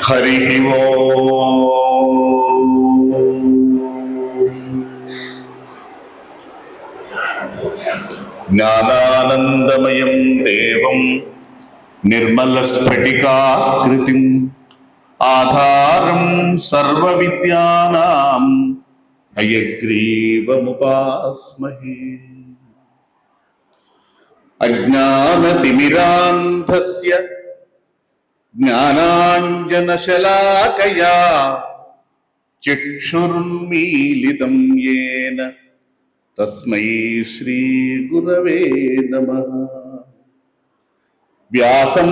హరి జ్ఞానానందమయం దేవం నిర్మలస్ఫటికాకృతిం ఆధారం సర్వవిద్యానాం హయగ్రీవముపాస్మహే. అజ్ఞానతిమిరాంధస్య జ్ఞానాంజనశలాకయా చక్షురున్మీలితం యేన తస్మై శ్రీ గురవే నమః. వ్యాసం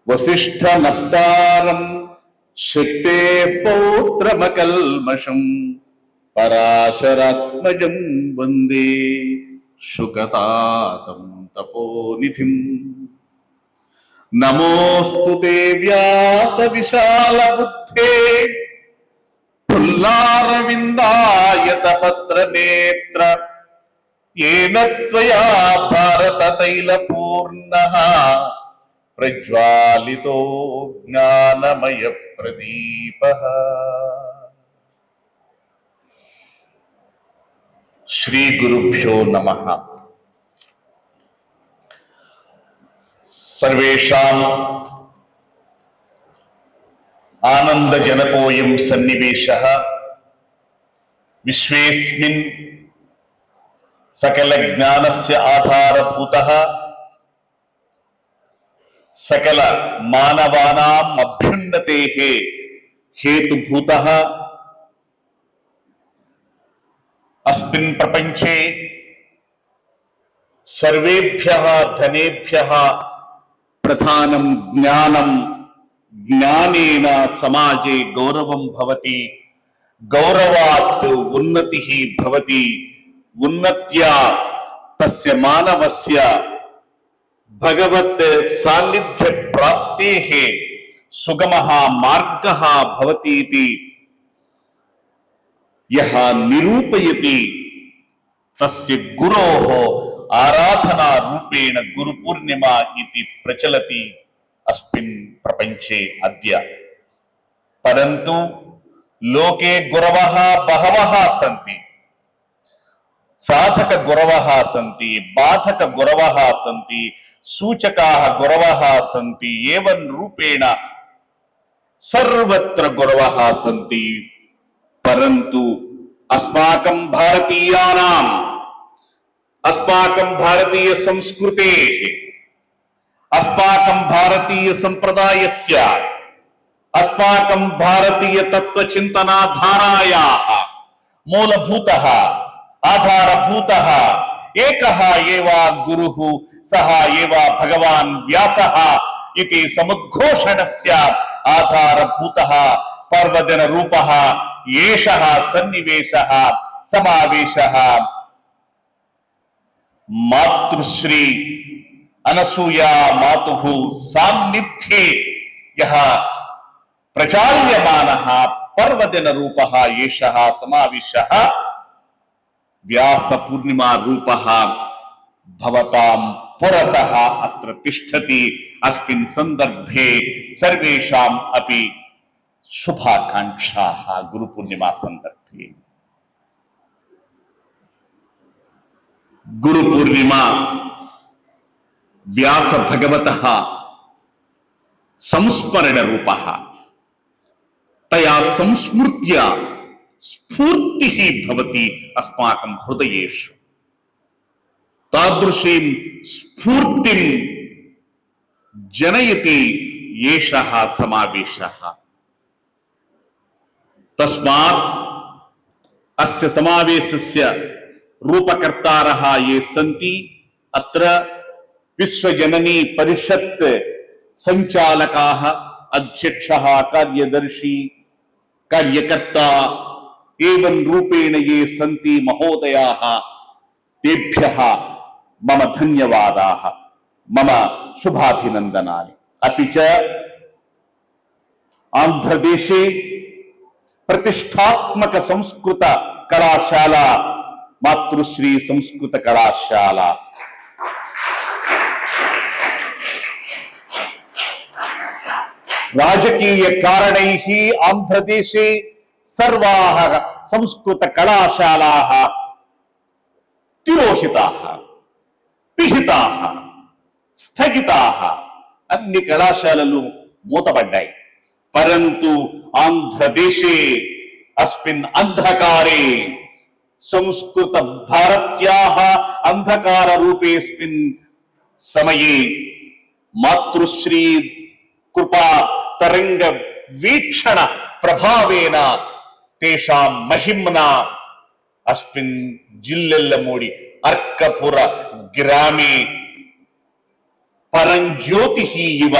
వసిష్ఠనప్తారం శక్తేః పౌత్రమకల్మషం పరాశరాత్మజం వందే శుకతాతం తపోనిధిం. నమోస్తుతే వ్యాస విశాల బుద్ధే పుల్లారవిందాయత పత్ర నేత్ర యేన త్వయా భారత తైల పూర్ణః ప్రజ్వాలితో జ్ఞానమయ ప్రదీపః. శ్రీ గురుభ్యో నమః. సర్వేషాం ఆనందజనకోయం సన్నివేశః విశ్వేస్మిన్ సకల జ్ఞానస్య ఆధారభూతః సకల మానవానాం అభ్యున్నతేః హేతుభూతః. అస్మిన్ ప్రపంచే సర్వేభ్యః ధనేభ్యః ప్రధానం జ్ఞానం. జ్ఞానేన సమాజే గౌరవం భవతి, గౌరవాత్ ఉన్నతిః భవతి, ఉన్నత్యా తస్య మానవస్య భగవత్ సాన్నిధ్య ప్రాప్తేః సుగమః మార్గః భవతి ఇతి యః నిరూపయతి తస్య గురోః ఆరాధనా రూపేణ గురు పూర్ణిమ ఇతి ప్రచలతి అస్మిన్ ప్రపంచే అద్య. పరంతు లోకే గురవః బహవః సంతి, సాధక గురవః సంతి, బాధక గురవః సంతి, సూచకాః గురవః సంతి, ఏవం రూపేణ సర్వత్ర గురవః సంతి. పరంతు అస్మాకం భారతీయానాం, అస్మాకం భారతీయ సంస్కృతేః, అస్మాకం భారతీయ సంప్రదాయస్య, అస్మాకం భారతీయ తత్వచింతనాధారాయాః మూలభూతః ఆధారభూతః ఏకః ఏవ గురుః సః ఏవ భగవాన్ వ్యాసః ఇతి సముద్ఘోషణస్య ఆధారభూతః పర్వదిన రూపః ఏషః సన్నివేశః సమావేశః. మాతృశ్రీ అనసూయా మాతుః సాన్నిధ్యే యః ప్రచాల్యమానః పర్వదిన రూపః ఏషః సమావేశః వ్యాస పూర్ణిమా రూపః భవతాం పురతః అత్ర తిష్టతి. అస్మిన్ సందర్భే సర్వేషాం అపి శుభాకాంక్షాః. గురు పూర్ణిమా సందర్భే గురు పూర్ణిమ వ్యాస భగవతః సంస్మరణ రూపః. తయా సంస్మృత్యా స్ఫూర్తిః భవతి అస్మాకం హృదయేషు. తాదృశీం స్ఫూర్తిం జనయతి ఏషః సమావేశః. తస్మాత్ అస్య సమావేశస్య రూపకర్తారः ये सन्ति अत्र विश्वजननी परिषत् संचालकाः, अध्यक्षः, कार्यदर्शी, कार्यकर्ता एवं रूपेण ये सन्ति महोदयाः, तेभ्यः मम धन्यवादाः, मम शुभाभिनन्दनानि. अपि च आन्ध्रदेशे प्रतिष्ठात्मक संस्कृत कलाशाला मातृश्री संस्कृत कलाशाला రాజకీయ కారణైః ఆంధ్రదేశే సర్వాः సంస్కృత కళాశాలాः తిరోహితాः పిహితాः స్థగితాः అన్ని కళాశాలలు మూతపడ్డాయి. పరంతు ఆంధ్రదేశే అస్మిన్ అంధకారే సంస్కృత భారత్యాः అంధకార రూపేస్మిన్ సమయే మాతృశ్రీ కృపా తరంగ వీక్షణ ప్రభావేన తేషాం మహిమ్నా అస్మిన్ జిల్లెల్లమూడి అర్కపుర గ్రామే పరంజ్యోతిః ఇవ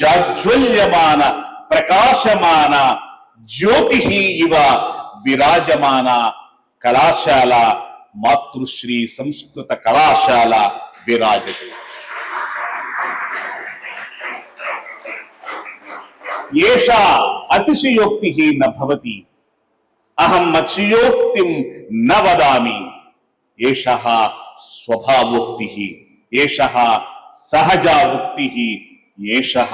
జాజ్వల్యమాన ప్రకాశమాన జ్యోతిః ఇవ విరాజమాన కళాశాల మాతృశ్రీ సంస్కృత కళాశాల విరాజతే. ఏషా అతిశయోక్తిః న భవతి, అహం అతిశయోక్తిం న వదామి. ఏషః స్వభావోక్తిః, ఏషః సహజావోక్తిః, ఏషః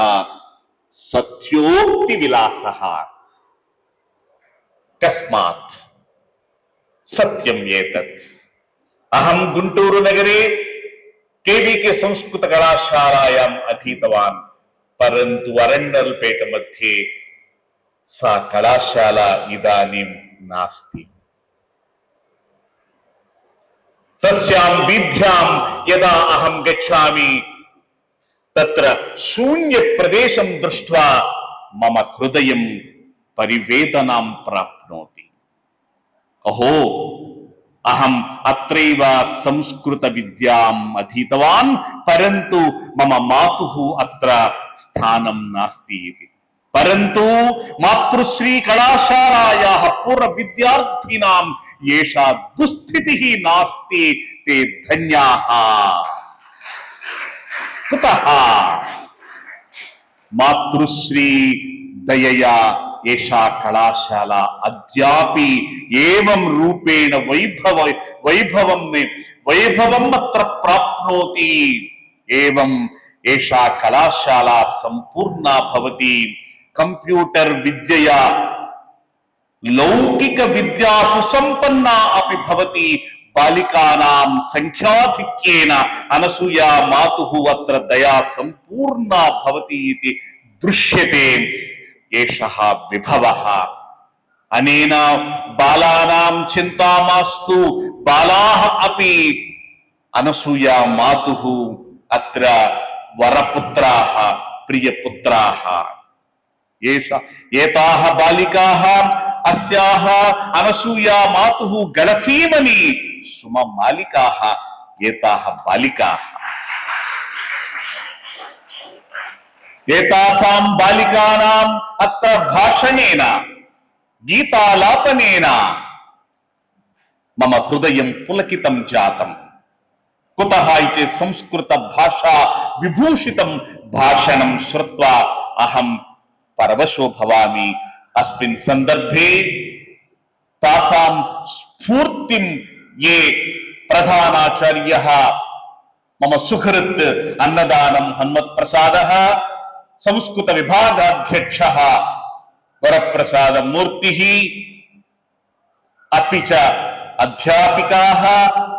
సత్యోక్తి విలాసః. తస్మాత్ సత్యం ఏతత్. అహం గుంటూరు నగరే కేవీకే సంస్కృత కళాశాలాయాం అధీతవాన్, పరంతు అరండల్పేట మధ్యే సా కళాశాల ఇదానీం నాస్తి. తస్యాం వీథ్యాం యదా అహం గచ్ఛామి తత్ర శూన్య ప్రదేశం దృష్ట్వా మమ హృదయం పరివేదనాం ప్రాప్నోతి. అహో అహం అత్రైవ సంస్కృత విద్యాం అధీతవాన్ పరంతు మమ మాతుః అత్ర స్థానం నాస్తి ఇతి. పరంతు మాతృశ్రీ కళాశాలాయాః పూర్వ విద్యార్థినాం ఏషా దుస్థితిః నాస్తి తే ధన్యాః. కుతః మాతృశ్రీ దయయా ఏషా కళాశాల అద్యాపి ఏవం రూపేణ వైభవం అత్ర ప్రాప్నోతి. ఏవం ఏషా కళాశాల సంపూర్ణా భవతి. కంప్యూటర్ విద్యయా లౌకిక విద్యాసు సంపన్నా అపి భవతి. బాలికానాం సంఖ్యాధిక్యేన అనసూయా మాతుః అత్ర దయా సంపూర్ణా భవతి ఇతి దృశ్యతే. ఏషః విభవః. అనేన బాలానాం చింతా మాస్తు, బాలాః అపి అనసూయా మాతుః అత్ర వరపుత్రాః ప్రియపుత్రాః. ఏతాః బాలికాః అస్యాః అనసూయా మాతుః గళసీమని సుమ మాలికాః. ఏతాః బాలికాః ఏతాసాం బాలికానాం అత్ర భాషణేన గీతాలాపనేన మమ హృదయం పులకితం జాతం. కుతః ఇతి సంస్కృత భాషా విభూషితం భాషణం శ్రుత్వా అహం పరవశో భవామి. అస్మిన్ సందర్భే తాసాం స్ఫూర్తిం ఏ ప్రధానాచార్యః మమ సుహృత్ అన్నదానం హన్మత్ప్రసాదః, సంస్కృత విభాగాధ్యక్షः వరప్రసాద మూర్తిః, అపి చ అధ్యాపికాః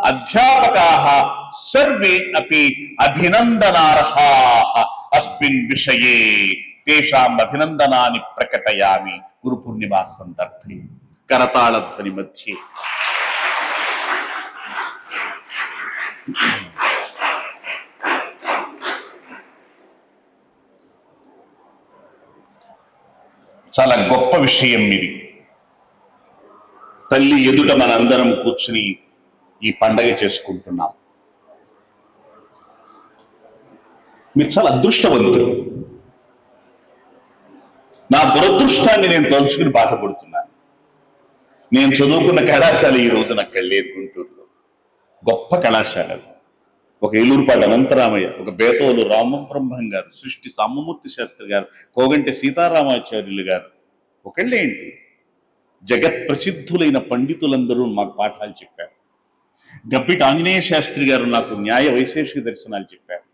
అధ్యాపకాः సర్వే అపి అభినందనార్హాः అస్మిన్ విషయే. తేషాం అభినందనాన్ని ప్రకటయామి. గురు పూర్ణిమా సందర్భే కరతాళ ధ్వని మధ్యే. చాలా గొప్ప విషయం ఇది. తల్లి ఎదుట మనందరం కూర్చుని ఈ పండగ చేసుకుంటున్నాం. మీరు చాలా అదృష్టవంతులు. నా దురదృష్టాన్ని నేను తలుచుకుని బాధపడుతున్నాను. నేను చదువుకున్న కళాశాల ఈ రోజు నాకు వెళ్ళలేదు. గుంటూరులో గొప్ప కళాశాలలు. ఒక ఏలూరుపాటి అనంతరామయ్య, ఒక బేతోలు రామబ్రహ్మం గారు, సృష్టి సామమూర్తి శాస్త్రి గారు, కోగంటి సీతారామాచార్యులు గారు, ఒకళ్ళేంటి జగత్ ప్రసిద్ధులైన పండితులందరూ మాకు పాఠాలు చెప్పారు. గప్పిటి ఆంజనేయ శాస్త్రి గారు నాకు న్యాయ వైశేషిక దర్శనాలు చెప్పారు.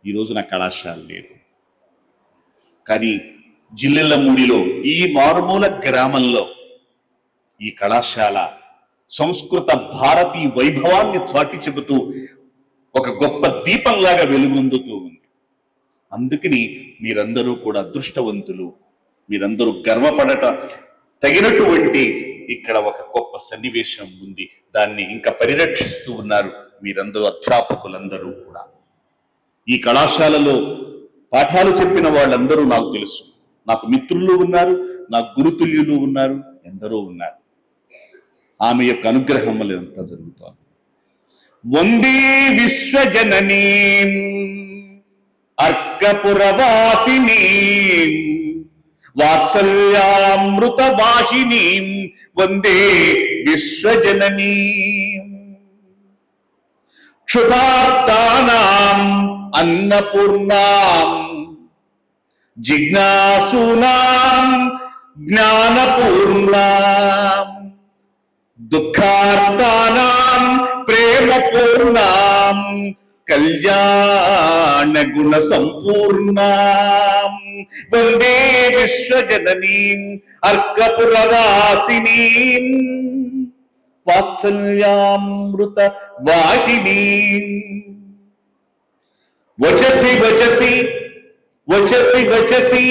ఈరోజు నా కళాశాల లేదు. కానీ జిల్లెళ్లమూడిలో ఈ మారుమూల గ్రామంలో ఈ కళాశాల సంస్కృత భారతీ వైభవాన్ని చాటి చెబుతూ ఒక గొప్ప దీపంలాగా వెలుగొందుతూ ఉంది. అందుకని మీరందరూ కూడా అదృష్టవంతులు, మీరందరూ గర్వపడట తగినటువంటి ఇక్కడ ఒక గొప్ప సన్నివేశం ఉంది. దాన్ని ఇంకా పరిరక్షిస్తూ ఉన్నారు మీరందరూ, అధ్యాపకులందరూ కూడా. ఈ కళాశాలలో పాఠాలు చెప్పిన వాళ్ళందరూ నాకు తెలుసు. నాకు మిత్రులు ఉన్నారు, నాకు గురుతుల్యులు ఉన్నారు, ఎందరో ఉన్నారు. ఆమె యొక్క అనుగ్రహం వల్ల ఎంత జరుగుతోంది. వందే విశ్వజననీ అర్కపురవాసినీ వాత్సల్యామృత వాహినీ వందే విశ్వజననీ క్షుధార్తానాం అన్నపూర్ణాం జిజ్ఞాసూనాం జ్ఞానపూర్ణాం దుఃఖార్తానాం ప్రేమపూర్ణాం కళ్యాణ గుణ సంపూర్ణాం వందే విశ్వజననీం అర్కపురవాసినీం వాత్సల్యామృత వాహినీం వచసి వచసి వచసి వచసి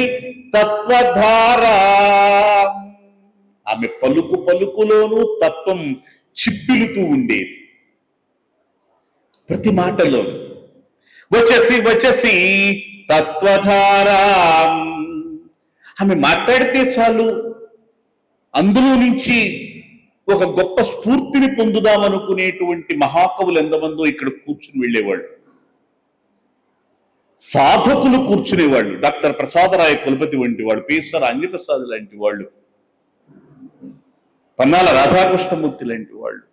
తత్వధారా. ఆమె పలుకు పలుకులోనూ తత్వం చిప్పిలుతూ ఉండేది. ప్రతి మాటలో వచసి వచసి తత్వధారా. ఆమె మాట్లాడితే చాలు అందులో నుంచి ఒక గొప్ప స్ఫూర్తిని పొందుదామనుకునేటువంటి మహాకవులు ఎంతమందో ఇక్కడ కూర్చుని వెళ్ళేవాళ్ళు, సాధకులు కూర్చునేవాళ్ళు. డాక్టర్ ప్రసాదరాయ కులపతి వంటి వాడు, పేసర్ అంజప్రసాద్ లాంటి వాళ్ళు, పన్నాల రాధాకృష్ణమూర్తి లాంటి వాళ్ళు,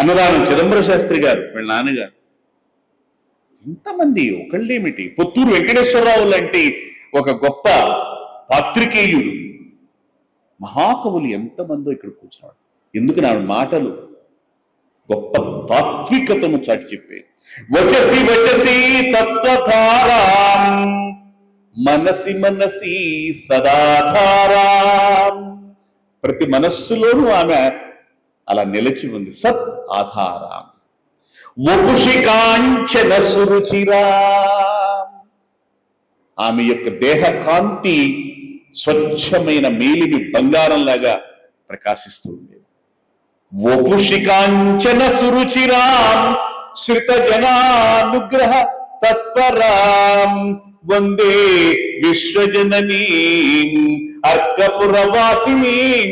అన్నదానం చిదంబర శాస్త్రి గారు వీళ్ళ నాన్నగారు, ఇంతమంది ఒకళ్ళేమిటి, పుత్తూరు వెంకటేశ్వరరావు లాంటి ఒక గొప్ప పాత్రికేయుడు, మహాకవులు ఎంతమందో ఇక్కడ కూర్చున్నాడు. ఎందుకు నా మాటలు గొప్ప తాత్వికతను చాటి చెప్పే. వచసి వచసి తత్వధారాం మనసి మనసి సదాధారాం. ప్రతి మనస్సులోనూ ఆమె అలా నిలిచి ఉంది. సత్ ఆధారం. వపుషి కాంచన సురుచిరా. ఆమె యొక్క దేహ కాంతి స్వచ్ఛమైన మేలిమి బంగారంలాగా ప్రకాశిస్తుంది. వపుషి కాంచన సురుచిరాం శ్రిత జనానుగ్రహ తత్పరాం వందే విశ్వజననీం అర్కపురవాసినీం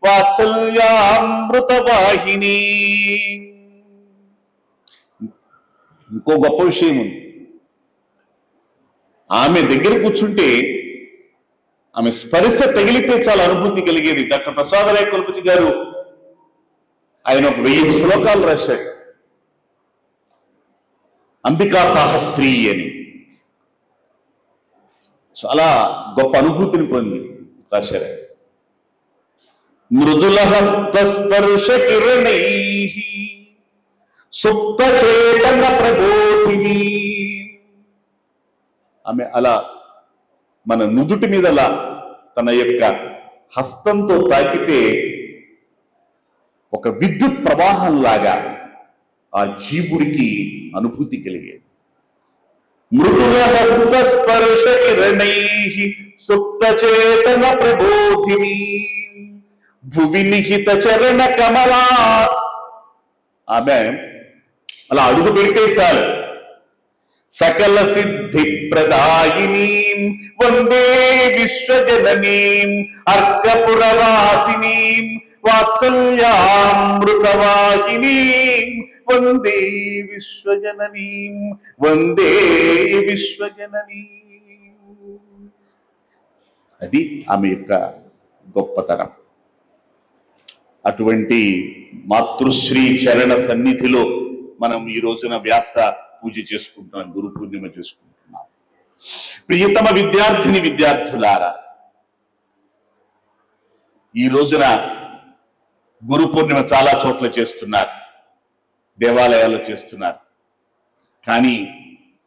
వాత్సల్యామృత వాహినీ. ఇంకో గొప్ప విషయం ఉంది. ఆమె దగ్గర కూర్చుంటే ఆమె స్పర్శ తగిలితే చాలా అనుభూతి కలిగేది. డాక్టర్ ప్రసాదరాయ కులపతి గారు ఆయన ఒక 1000 శ్లోకాలు రాశారు, అంబికా సాహస్రీ అని. చాలా గొప్ప అనుభూతిని పొంది రాశారు. మృదుల హస్త స్పర్శ కిరణై సుప్త చేతన ప్రబోధిని. ఆమె అలా మన నుదుటి మీద అలా తన యొక్క హస్తంతో తాకితే ఒక విద్యుత్ ప్రవాహంలాగా ఆ జీవుడికి అనుభూతి కలిగేది. మృదుల హస్త స్పర్శ కిరణై సుప్త చేతన ప్రబోధిని భువి నిహిత చరణ కమలా. ఆమె అలా అడుగు పెడితే చాలు సకల సిద్ధి ప్రదాయినీం వందే విశ్వజననీం అర్కపురవాసినీం వాత్సల్యామృతవాహినీం వందే విశ్వజననీం వందే విశ్వజననీం. అది ఆమె యొక్క గొప్పతనం. అటువంటి మాతృశ్రీ చరణ సన్నిధిలో మనం ఈ రోజున వ్యాస పూజ చేసుకుంటున్నాం, గురు పూర్ణిమ చేసుకుంటున్నాం. ప్రియతమ విద్యార్థిని విద్యార్థులారా, ఈ రోజున గురు పూర్ణిమ చాలా చోట్ల చేస్తున్నారు, దేవాలయాల్లో చేస్తున్నారు. కానీ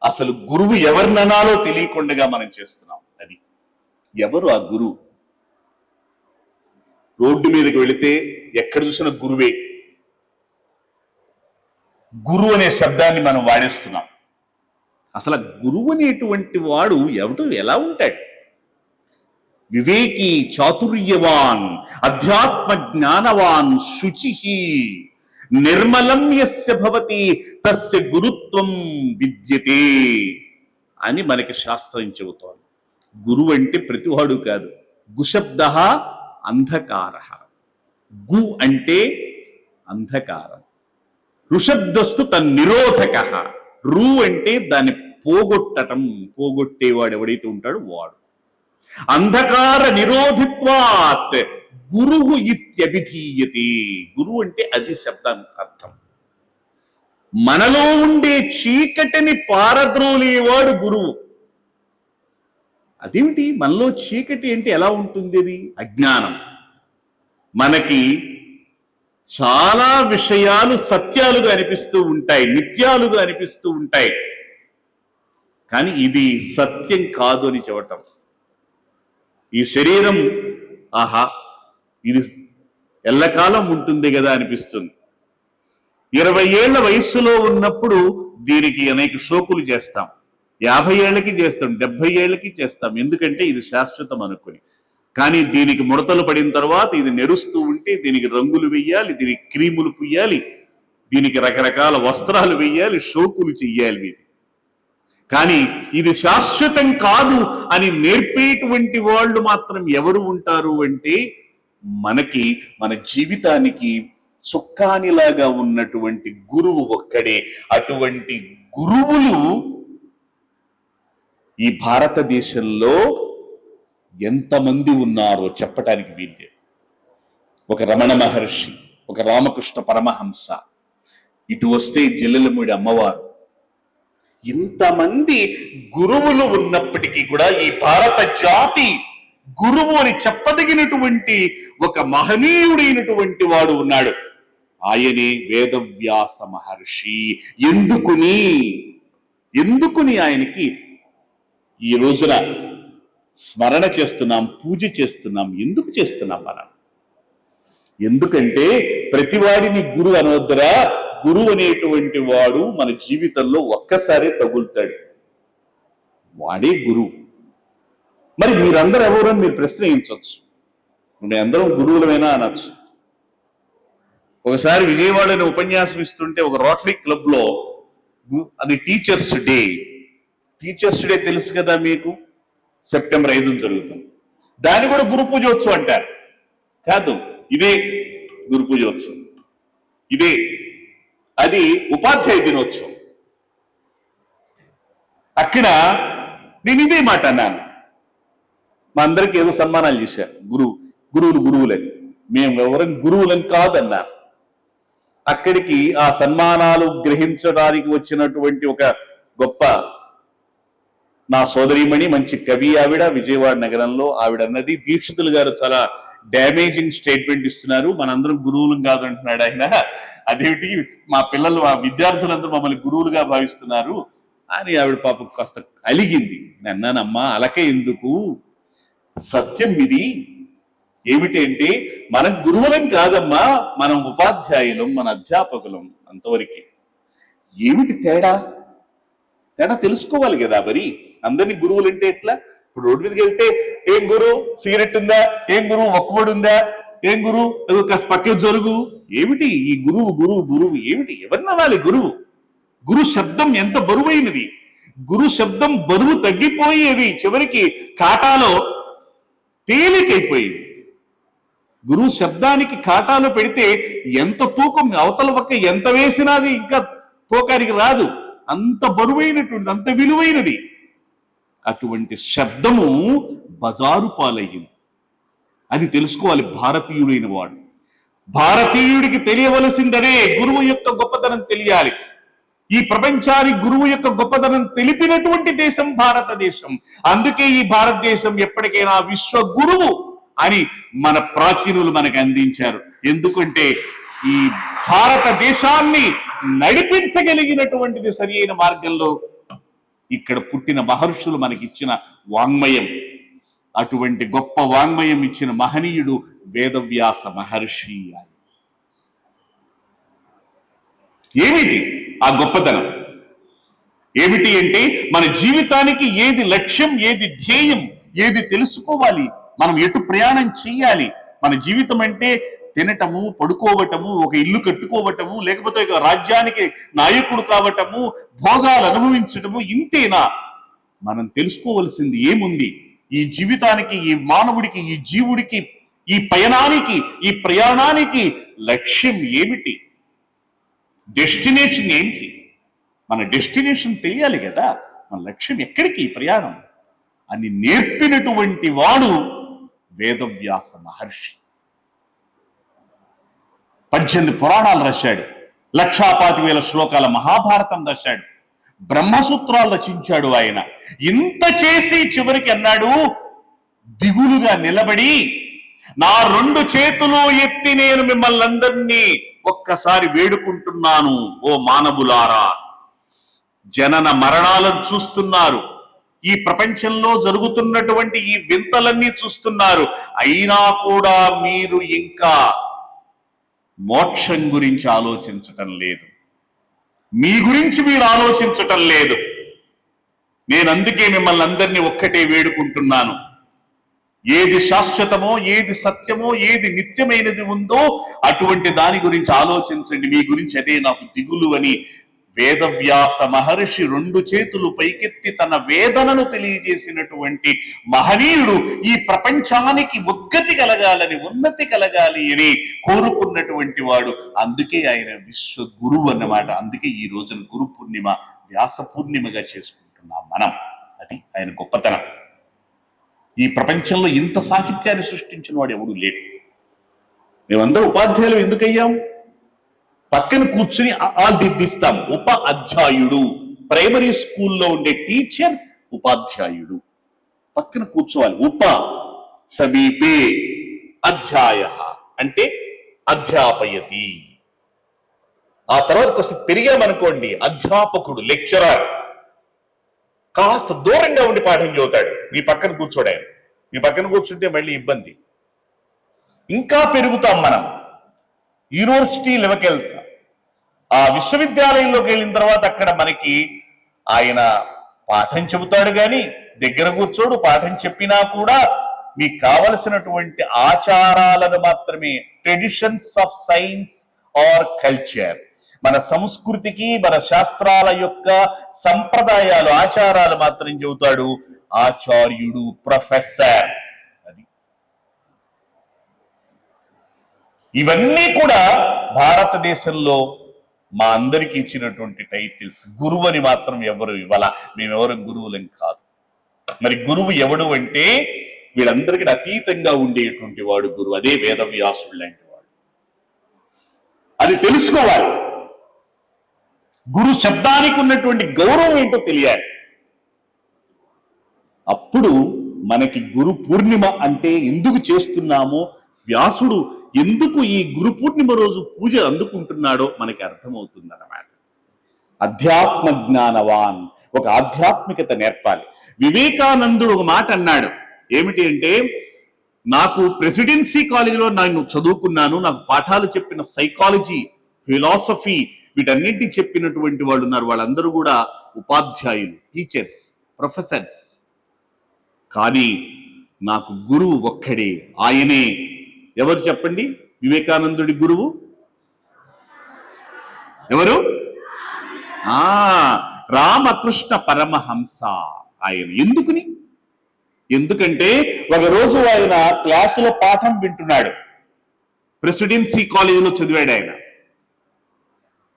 అసలు గురువు ఎవరిననాలో తెలియకుండా మనం చేస్తున్నాం. అది ఎవరు ఆ గురువు? రోడ్డు మీదకి వెళితే ఎక్కడ చూసిన గురువే. గురువు అనే శబ్దాన్ని మనం వాడేస్తున్నాం. అసలు గురువు అనేటువంటి వాడు ఎవడు, ఎలా ఉంటాడు? వివేకి, చాతుర్యవాన్, అధ్యాత్మ జ్ఞానవాన్, శుచి, నిర్మలం యస్య భవతి తస్య గురుత్వం విద్యతే అని మనకి శాస్త్రం చెబుతోంది. గురువు అంటే ప్రతివాడు కాదు. గుశబ్ద అంధకార. గు అంటే అంధకారం. ఋషబ్దస్తు తన్నిరోధక. రు అంటే దాన్ని పోగొట్టటం, పోగొట్టేవాడు ఎవడైతే ఉంటాడో వాడు. అంధకార నిరోధిత్వాత్ గురువు ఇత్యభిధీయతే. గురువు అంటే అది శబ్దానికి అర్థం. మనలో ఉండే చీకటిని పారద్రోలేవాడు గురువు. అదేమిటి మనలో చీకటి అంటే ఎలా ఉంటుంది? అది అజ్ఞానం. మనకి చాలా విషయాలు సత్యాలుగా అనిపిస్తూ ఉంటాయి, నిత్యాలుగా అనిపిస్తూ ఉంటాయి. కానీ ఇది సత్యం కాదు అని చెప్పటం. ఈ శరీరం ఆహా ఇది ఎల్లకాలం ఉంటుంది కదా అనిపిస్తుంది. 20 ఏళ్ల వయస్సులో ఉన్నప్పుడు దీనికి అనేక షోకులు చేస్తాం. 50 ఏళ్ళకి చేస్తాం, 70 ఏళ్ళకి చేస్తాం. ఎందుకంటే ఇది శాశ్వతం అనుకుని. కానీ దీనికి ముడతలు పడిన తర్వాత ఇది నెరుస్తూ ఉంటే దీనికి రంగులు వెయ్యాలి, దీనికి క్రీములు పుయ్యాలి, దీనికి రకరకాల వస్త్రాలు వెయ్యాలి, షోకులు చెయ్యాలి వీటి. కానీ ఇది శాశ్వతం కాదు అని నేర్పేటువంటి వాళ్ళు మాత్రం ఎవరు ఉంటారు అంటే మనకి, మన జీవితానికి చుక్కానిలాగా ఉన్నటువంటి గురువు ఒక్కడే. అటువంటి గురువులు ఈ భారతదేశంలో ఎంతమంది ఉన్నారో చెప్పటానికి వీళ్ళే. ఒక రమణ మహర్షి, ఒక రామకృష్ణ పరమహంస, ఇటు వస్తే జిల్లెలమూడి అమ్మవారు. ఇంతమంది గురువులు ఉన్నప్పటికీ కూడా ఈ భారత జాతి గురువు అని చెప్పదగినటువంటి ఒక మహనీయుడైనటువంటి వాడు ఉన్నాడు. ఆయనే వేదవ్యాస మహర్షి. ఎందుకుని ఆయనకి ఈ రోజున స్మరణ చేస్తున్నాం, పూజ చేస్తున్నాం. ఎందుకు చేస్తున్నాం మనం? ఎందుకంటే ప్రతివాడిని గురువు అనవద్దురా. గురువు అనేటువంటి వాడు మన జీవితంలో ఒక్కసారి తగులుతాడు, వాడే గురువు. మరి మీరందరూ ఎవరని మీరు ప్రశ్నించవచ్చు. మేమందరం గురువులమేనా అనొచ్చు. ఒకసారి విజయవాడని ఉపన్యాసం ఇస్తుంటే ఒక రోటరీ క్లబ్ లో, అది టీచర్స్ డే. టీచర్స్ డే తెలుసు కదా మీకు, సెప్టెంబర్ 5 జరుగుతుంది. దాన్ని కూడా గురు పూజోత్సవం అంటారు. కాదు, ఇదే గురు పూజోత్సవం, ఇదే. అది ఉపాధ్యాయ దినోత్సవం. అక్కడ నేను ఇదే మాట అన్నాను. మా అందరికీ ఏదో సన్మానాలు చేశారు. గురువులని. మేము ఎవరైనా గురువులని కాదన్నారు. అక్కడికి ఆ సన్మానాలు గ్రహించడానికి వచ్చినటువంటి ఒక గొప్ప నా సోదరీమణి, మంచి కవి ఆవిడ, విజయవాడ నగరంలో ఆవిడ అన్నది, దీక్షితులు గారు చాలా డ్యామేజింగ్ స్టేట్మెంట్ ఇస్తున్నారు, మనందరం గురువులం కాదు అంటున్నాడు ఆయన. అదేమిటి, మా పిల్లలు, మా విద్యార్థులందరూ మమ్మల్ని గురువులుగా భావిస్తున్నారు అని ఆవిడ పాపం కాస్త అలిగింది. అన్నానమ్మా, అలకే ఎందుకు, సత్యం ఇది. ఏమిటి అంటే మనం గురువులం కాదమ్మా, మనం ఉపాధ్యాయులం, మన అధ్యాపకులం, అంతవరకే. ఏమిటి తేడా తెలుసుకోవాలి కదా. మరి అందరినీ గురువులు అంటే ఎట్లా? ఇప్పుడు రోడ్డు మీదకి వెళ్తే ఏం గురువు, సిగరెట్ ఉందా, ఏం గురువు, ఒక్కబడి ఉందా, ఏం గురువు, కాస్త పక్కే జరుగు. ఏమిటి ఈ గురువు ఏమిటి? ఎవరినవాలి గురువు? గురు శబ్దం ఎంత బరువైనది. గురు శబ్దం బరువు తగ్గిపోయేది, చివరికి కాటాలో తేలికైపోయింది. గురువు శబ్దానికి కాటాలో పెడితే ఎంత తూకం, అవతల పక్క ఎంత వేసినాది ఇంకా తూకానికి రాదు. అంత బరువైనటువంటి, అంత విలువైనది. అటువంటి శబ్దము బజారు పాలయ్యింది. అది తెలుసుకోవాలి భారతీయుడైన వాడు. భారతీయుడికి తెలియవలసిందనే గురువు యొక్క గొప్పతనం తెలియాలి. ఈ ప్రపంచానికి గురువు యొక్క గొప్పతనం తెలిపినటువంటి దేశం భారతదేశం. అందుకే ఈ భారతదేశం ఎప్పటికైనా విశ్వ గురువు అని మన ప్రాచీనులు మనకు అందించారు. ఎందుకంటే ఈ భారతదేశాన్ని నడిపించగలిగినటువంటిది సరి అయిన మార్గంలో ఇక్కడ పుట్టిన మహర్షులు మనకిచ్చిన వాంగ్మయం, అటువంటి గొప్ప వాంగ్మయం ఇచ్చిన మహనీయుడు వేదవ్యాస మహర్షి. ఏమిటి ఆ గొప్పతనం? ఏమిటి అంటే మన జీవితానికి ఏది లక్ష్యం, ఏది ధ్యేయం, ఏది తెలుసుకోవాలి, మనం ఎటు ప్రయాణం చేయాలి. మన జీవితం అంటే తినటము, పడుకోవటము, ఒక ఇల్లు కట్టుకోవటము, లేకపోతే ఒక రాజ్యానికి నాయకుడు కావటము, భోగాలు అనుభవించటము, ఇంతేనా? మనం తెలుసుకోవలసింది ఏముంది? ఈ జీవితానికి, ఈ మానవుడికి, ఈ జీవుడికి, ఈ పయనానికి, ఈ ప్రయాణానికి లక్ష్యం ఏమిటి? డెస్టినేషన్ ఏంటి? మన డెస్టినేషన్ తెలియాలి కదా. మన లక్ష్యం ఎక్కడికి ప్రయాణం అని నేర్పినటువంటి వాడు వేదవ్యాస మహర్షి. 18 పురాణాలు రాశాడు, 1,25,000 శ్లోకాల మహాభారతం రాశాడు, బ్రహ్మసూత్రాలు రచించాడు ఆయన. ఇంత చేసి చివరికి అన్నాడు, దిగులుగా నిలబడి నా 2 చేతులు ఎత్తి నేను మిమ్మల్ని అందరినీ ఒక్కసారి వేడుకుంటున్నాను. ఓ మానవులారా, జనన మరణాలను చూస్తున్నారు, ఈ ప్రపంచంలో జరుగుతున్నటువంటి ఈ వింతలన్నీ చూస్తున్నారు, అయినా కూడా మీరు ఇంకా మోక్షం గురించి ఆలోచించటం లేదు, మీ గురించి మీరు ఆలోచించటం లేదు. నేను అందుకే మిమ్మల్ని అందరినీ ఒక్కటే వేడుకుంటున్నాను, ఏది శాశ్వతమో, ఏది సత్యమో, ఏది నిత్యమైనది ఉందో అటువంటి దాని గురించి ఆలోచించండి, మీ గురించి అదే నాకు దిగులు అని వేదవ్యాస మహర్షి 2 చేతులు పైకెత్తి తన వేదనను తెలియజేసినటువంటి మహనీయుడు. ఈ ప్రపంచానికి ఉద్గతి కలగాలని, ఉన్నతి కలగాలి అని కోరుకున్నటువంటి వాడు. అందుకే ఆయన విశ్వ గురువు అన్నమాట. అందుకే ఈ రోజున గురు పూర్ణిమ, వ్యాస పూర్ణిమగా చేసుకుంటున్నాం మనం. అది ఆయన గొప్పతనం. ఈ ప్రపంచంలో ఇంత సాహిత్యాన్ని సృష్టించిన వాడు ఎవడు లేడు. మేమందరం ఉపాధ్యాయులు ఎందుకయ్యాం? పక్కన కూర్చుని దిద్దిస్తాం. ఉప అధ్యాయుడు, ప్రైమరీ స్కూల్లో ఉండే టీచర్ ఉపాధ్యాయుడు. పక్కన కూర్చోవాలి. ఉప సమీపే అధ్యాయ అంటే అధ్యాపయతి. ఆ తర్వాత కొంచెం పెరిగామనుకోండి, అధ్యాపకుడు, లెక్చరర్. కాస్త దూరంగా ఉండి పాఠం చదువుతాడు, మీ పక్కన కూర్చోడాయన. మీ పక్కన కూర్చుంటే మళ్ళీ ఇబ్బంది. ఇంకా పెరుగుతాం మనం, యూనివర్సిటీ లెవెల్కి వెళ్తాం. ఆ విశ్వవిద్యాలయంలోకి వెళ్ళిన తర్వాత అక్కడ మనకి ఆయన పాఠం చెబుతాడు, కానీ దగ్గర కూర్చోడు. పాఠం చెప్పినా కూడా మీకు కావలసినటువంటి ఆచారాలను మాత్రమే, traditions of science or culture, మన సంస్కృతికి, మన శాస్త్రాల యొక్క సంప్రదాయాలు, ఆచారాలు మాత్రం చెబుతాడు ఆచార్యుడు, ప్రొఫెసర్. అది ఇవన్నీ కూడా భారతదేశంలో మా అందరికీ ఇచ్చినటువంటి టైటిల్స్. గురువు అని మాత్రం ఎవరు ఇవ్వాల, మేమెవరం గురువులం కాదు. మరి గురువు ఎవడు అంటే వీళ్ళందరికీ అతీతంగా ఉండేటువంటి వాడు గురువు. అదే వేదవ్యాసుడు లాంటి వాడు. అది తెలుసుకోవాలి. గురు శబ్దానికి ఉన్నటువంటి గౌరవం ఏంటో తెలియాలి. అప్పుడు మనకి గురు పూర్ణిమ అంటే ఎందుకు చేస్తున్నామో, వ్యాసుడు ఎందుకు ఈ గురు పూర్ణిమ రోజు పూజ అందుకుంటున్నాడో మనకి అర్థమవుతుంది అన్నమాట. అధ్యాత్మ జ్ఞానవాన్, ఒక ఆధ్యాత్మికత నేర్పాలి. వివేకానందుడు ఒక మాట అన్నాడు. ఏమిటి అంటే, నాకు ప్రెసిడెన్సీ కాలేజీలో నేను చదువుకున్నాను, నాకు పాఠాలు చెప్పిన సైకాలజీ, ఫిలాసఫీ, వీటన్నింటికి చెప్పినటువంటి వాళ్ళు ఉన్నారు, వాళ్ళందరూ కూడా ఉపాధ్యాయులు, టీచర్స్, ప్రొఫెసర్స్. కానీ నాకు గురువు ఒక్కడే, ఆయనే. ఎవరు చెప్పండి? వివేకానందుడి గురువు ఎవరు? రామకృష్ణ పరమహంస. ఆయన ఎందుకంటే ఒకరోజు ఆయన క్లాసులో పాఠం వింటున్నాడు. ప్రెసిడెన్సీ కాలేజీలో చదివాడు ఆయన.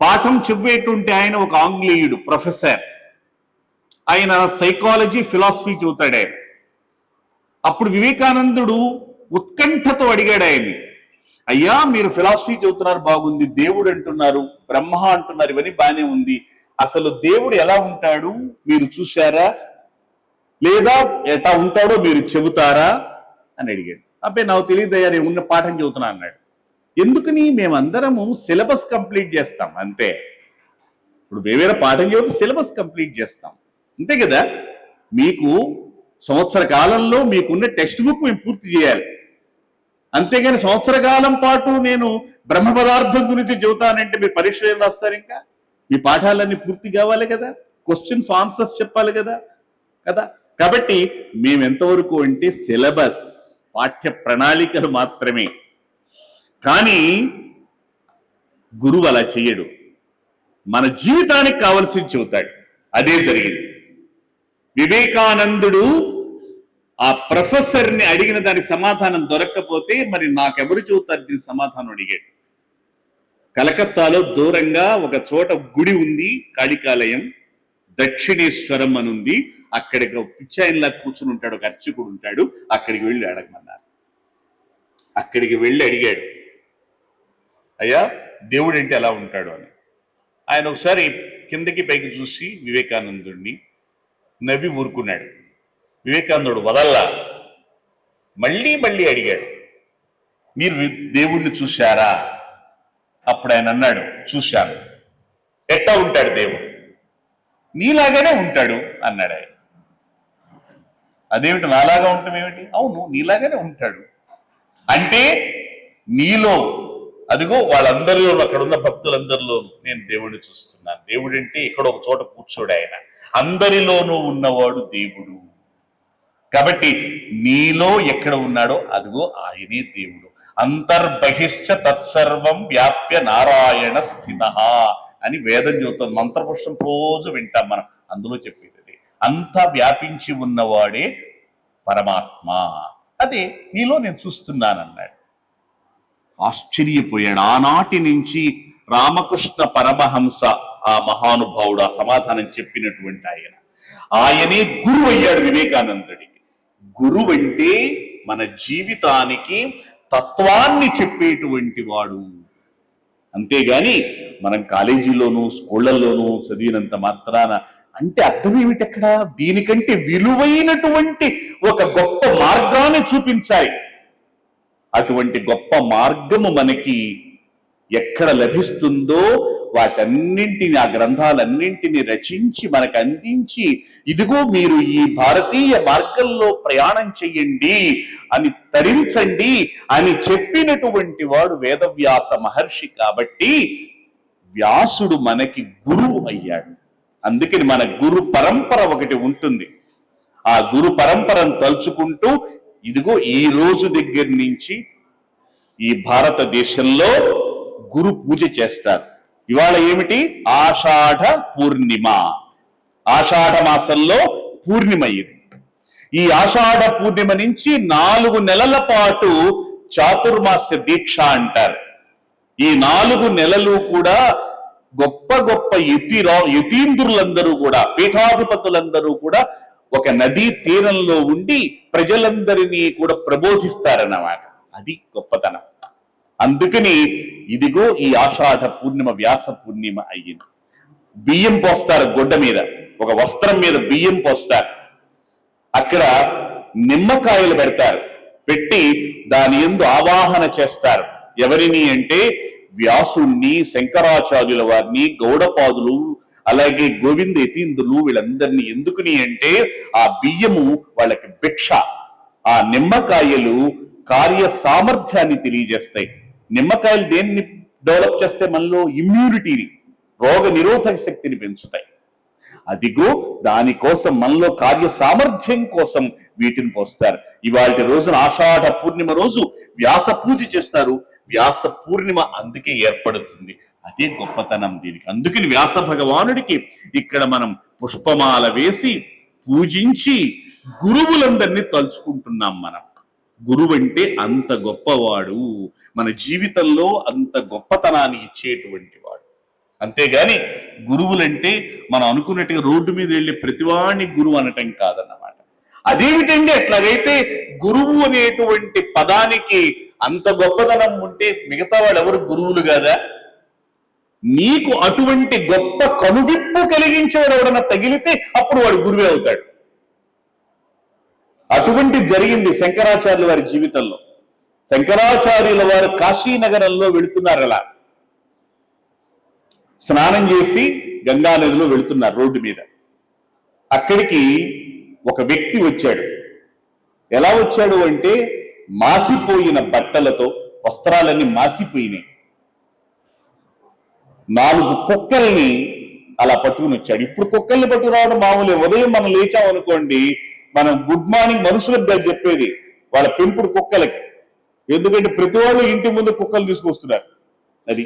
పాఠం చెప్పేటుంటే ఆయన ఒక ఆంగ్లేయుడు, ప్రొఫెసర్. ఆయన సైకాలజీ, ఫిలాసఫీ చదువుతాడు ఆయన. అప్పుడు వివేకానందుడు ఉత్కంఠతో అడిగాడు ఆయన్ని, అయ్యా మీరు ఫిలాసఫీ చదువుతున్నారు, బాగుంది, దేవుడు అంటున్నారు, బ్రహ్మ అంటున్నారు, ఇవన్నీ బాగానే ఉంది, అసలు దేవుడు ఎలా ఉంటాడు మీరు చూశారా, లేదా ఎట్లా ఉంటాడో మీరు చెబుతారా అని అడిగాడు. అబ్బాయి నాకు తెలియదయ్యా, నేను ఉన్న పాఠం చదువుతున్నా అన్నాడు. ఎందుకని? మేమందరము సిలబస్ కంప్లీట్ చేస్తాం అంతే. ఇప్పుడు వేరే పాఠం చదివితే సిలబస్ కంప్లీట్ చేస్తాం. అంతే కదా. మీకు సంవత్సర కాలంలో మీకున్న టెక్స్ట్ బుక్ మేము పూర్తి చేయాలి. అంతేగాని సంవత్సర కాలం పాటు నేను బ్రహ్మ పదార్థం గురించి చెబుతానంటే మీరు పరీక్ష ఏం రాస్తారు? ఇంకా మీ పాఠాలన్నీ పూర్తి కావాలి కదా, క్వశ్చన్స్ ఆన్సర్స్ చెప్పాలి కదా కదా. కాబట్టి మేము ఎంతవరకు అంటే సిలబస్, పాఠ్య ప్రణాళికలు మాత్రమే. కానీ గురువు అలా చెయ్యడు, మన జీవితానికి కావలసింది చెబుతాడు. అదే జరిగింది. వివేకానందుడు ఆ ప్రొఫెసర్ని అడిగిన దానికి సమాధానం దొరక్కపోతే మరి నాకెవరు చెబుతారు దీనికి సమాధానం అడిగాడు. కలకత్తాలో దూరంగా ఒక చోట గుడి ఉంది, కాళికాలయం, దక్షిణేశ్వరం అని ఉంది. అక్కడికి పిచ్చాయిన్లా కూర్చుని ఉంటాడు, ఒక అర్చకుడు ఉంటాడు. అక్కడికి వెళ్ళి అడగమన్నారు. అక్కడికి వెళ్ళి అడిగాడు, అయ్యా దేవుడు అంటే ఎలా ఉంటాడు అని. ఆయన ఒకసారి కిందకి పైకి చూసి వివేకానందుడిని నవ్వి ఊరుకున్నాడు. వివేకానందుడు వదల్లా, మళ్ళీ మళ్ళీ అడిగాడు, మీరు దేవుణ్ణి చూశారా? అప్పుడు ఆయన అన్నాడు, చూశాను. ఎట్టా ఉంటాడు దేవుడు? నీలాగానే ఉంటాడు అన్నాడు ఆయన. అదేమిటి నాలాగా ఉంటాం ఏమిటి? అవును నీలాగానే ఉంటాడు. అంటే నీలో, అదిగో వాళ్ళందరిలో, అక్కడ ఉన్న భక్తులందరిలోనూ నేను దేవుడిని చూస్తున్నాను. దేవుడు అంటే ఇక్కడ ఒక చోట కూర్చోడు ఆయన, అందరిలోనూ ఉన్నవాడు దేవుడు. కాబట్టి నీలో ఎక్కడ ఉన్నాడో అదిగో ఆయనే దేవుడు. అంతర్బహిశ్చ తత్సర్వం వ్యాప్య నారాయణ స్థిత అని వేదం చెబుతాం. మంత్రపుష్పం రోజు వింటాం మనం. అందులో చెప్పేది అంతా వ్యాపించి ఉన్నవాడే పరమాత్మ. అదే నీలో నేను చూస్తున్నానన్నాడు. ఆశ్చర్యపోయాడు. ఆనాటి నుంచి రామకృష్ణ పరమహంస ఆ మహానుభావుడు ఆ సమాధానం చెప్పినటువంటి ఆయనే గురువు అయ్యాడు వివేకానందుడికి. గురువు అంటే మన జీవితానికి తత్వాన్ని చెప్పేటువంటి వాడు. అంతేగాని మనం కాలేజీలోనూ స్కూళ్లలోనూ చదివినంత మాత్రాన అంటే అర్థం ఏమిటి? అక్కడ దీనికంటే విలువైనటువంటి ఒక గొప్ప మార్గాన్ని చూపించాలి. అటువంటి గొప్ప మార్గము మనకి ఎక్కడ లభిస్తుందో వాటన్నింటిని, ఆ గ్రంథాలన్నింటినీ రచించి మనకు అందించి, ఇదిగో మీరు ఈ భారతీయ మార్గంలో ప్రయాణం చెయ్యండి అని, తరించండి అని చెప్పినటువంటి వాడు వేదవ్యాస మహర్షి. కాబట్టి వ్యాసుడు మనకి గురువు అయ్యాడు. అందుకని మన గురు పరంపర ఒకటి ఉంటుంది. ఆ గురు పరంపరను తలుచుకుంటూ ఇదిగో ఈ రోజు దగ్గర నుంచి ఈ భారతదేశంలో గురు పూజ చేస్తారు. ఇవాళ ఏమిటి? ఆషాఢ పూర్ణిమ. ఆషాఢ మాసంలో పూర్ణిమ ఇది. ఈ ఆషాఢ పూర్ణిమ నుంచి 4 నెలల పాటు చాతుర్మాస్య దీక్ష అంటారు. ఈ 4 నెలలు కూడా గొప్ప గొప్ప యతీంద్రులందరూ కూడా, పీఠాధిపతులందరూ కూడా ఒక నదీ తీరంలో ఉండి ప్రజలందరినీ కూడా ప్రబోధిస్తారన్నమాట. అది గొప్పతనం. అందుకని ఇదిగో ఈ ఆషాఢ పూర్ణిమ వ్యాస పూర్ణిమ అయ్యింది. బియ్యం పోస్తారు గొడ్డ మీద, ఒక వస్త్రం మీద బియ్యం పోస్తారు. అక్కడ నిమ్మకాయలు పెడతారు, పెట్టి దాని యందు ఆవాహన చేస్తారు. ఎవరిని అంటే వ్యాసుణ్ణి, శంకరాచార్యుల వారిని, గౌడపాదులు, అలాగే గోవింద యతీంద్రులు, వీళ్ళందరినీ. ఎందుకుని అంటే ఆ బియ్యము వాళ్ళకి భిక్ష. ఆ నిమ్మకాయలు కార్య సామర్థ్యాన్ని తెలియజేస్తాయి. నిమ్మకాయలు దేన్ని డెవలప్ చేస్తే మనలో ఇమ్యూనిటీని, రోగ నిరోధక శక్తిని పెంచుతాయి. అదిగో దానికోసం, మనలో కార్య సామర్థ్యం కోసం వీటిని పోస్తారు. ఇవాళ రోజున ఆషాఢ పూర్ణిమ రోజు వ్యాస పూజ చేస్తారు. వ్యాస పూర్ణిమ అందుకే ఏర్పడుతుంది. అదే గొప్పతనం దీనికి. అందుకని వ్యాస భగవానుడికి ఇక్కడ మనం పుష్పమాల వేసి పూజించి గురువులందరినీ తలుచుకుంటున్నాం. మనం గురువు అంటే అంత గొప్పవాడు, మన జీవితంలో అంత గొప్పతనాన్ని ఇచ్చేటువంటి వాడు. అంతేగాని గురువులంటే మనం అనుకున్నట్టుగా రోడ్డు మీద వెళ్ళే ప్రతివాణ్ణి గురువు అనటం కాదన్నమాట. అదేమిటండి, అట్లాగైతే గురువు అనేటువంటి పదానికి అంత గొప్పతనం ఉంటే మిగతా వాడు ఎవరు గురువులు కాదా? నీకు అటువంటి గొప్ప కనువిప్పు కలిగించేవాడు ఎవడన్నా తగిలితే అప్పుడు వాడు గురువే అవుతాడు. అటువంటి జరిగింది శంకరాచార్యుల వారి జీవితంలో. శంకరాచార్యుల వారు కాశీనగరంలో వెళుతున్నారు. అలా స్నానం చేసి గంగా నదిలో వెళుతున్నారు రోడ్డు మీద. అక్కడికి ఒక వ్యక్తి వచ్చాడు. ఎలా వచ్చాడు అంటే మాసిపోయిన బట్టలతో, వస్త్రాలన్నీ మాసిపోయినాయి. 4 కుక్కల్ని అలా పట్టుకుని వచ్చాడు. ఇప్పుడు కుక్కల్ని పట్టుకురావడం మామూలే. ఉదయం మనం లేచామనుకోండి, మనం గుడ్ మార్నింగ్ మనుషులకు చెప్పేది వాళ్ళ పెంపుడు కుక్కలకి. ఎందుకంటే ప్రతి వాళ్ళు ఇంటి ముందు కుక్కలు తీసుకొస్తున్నారు. అది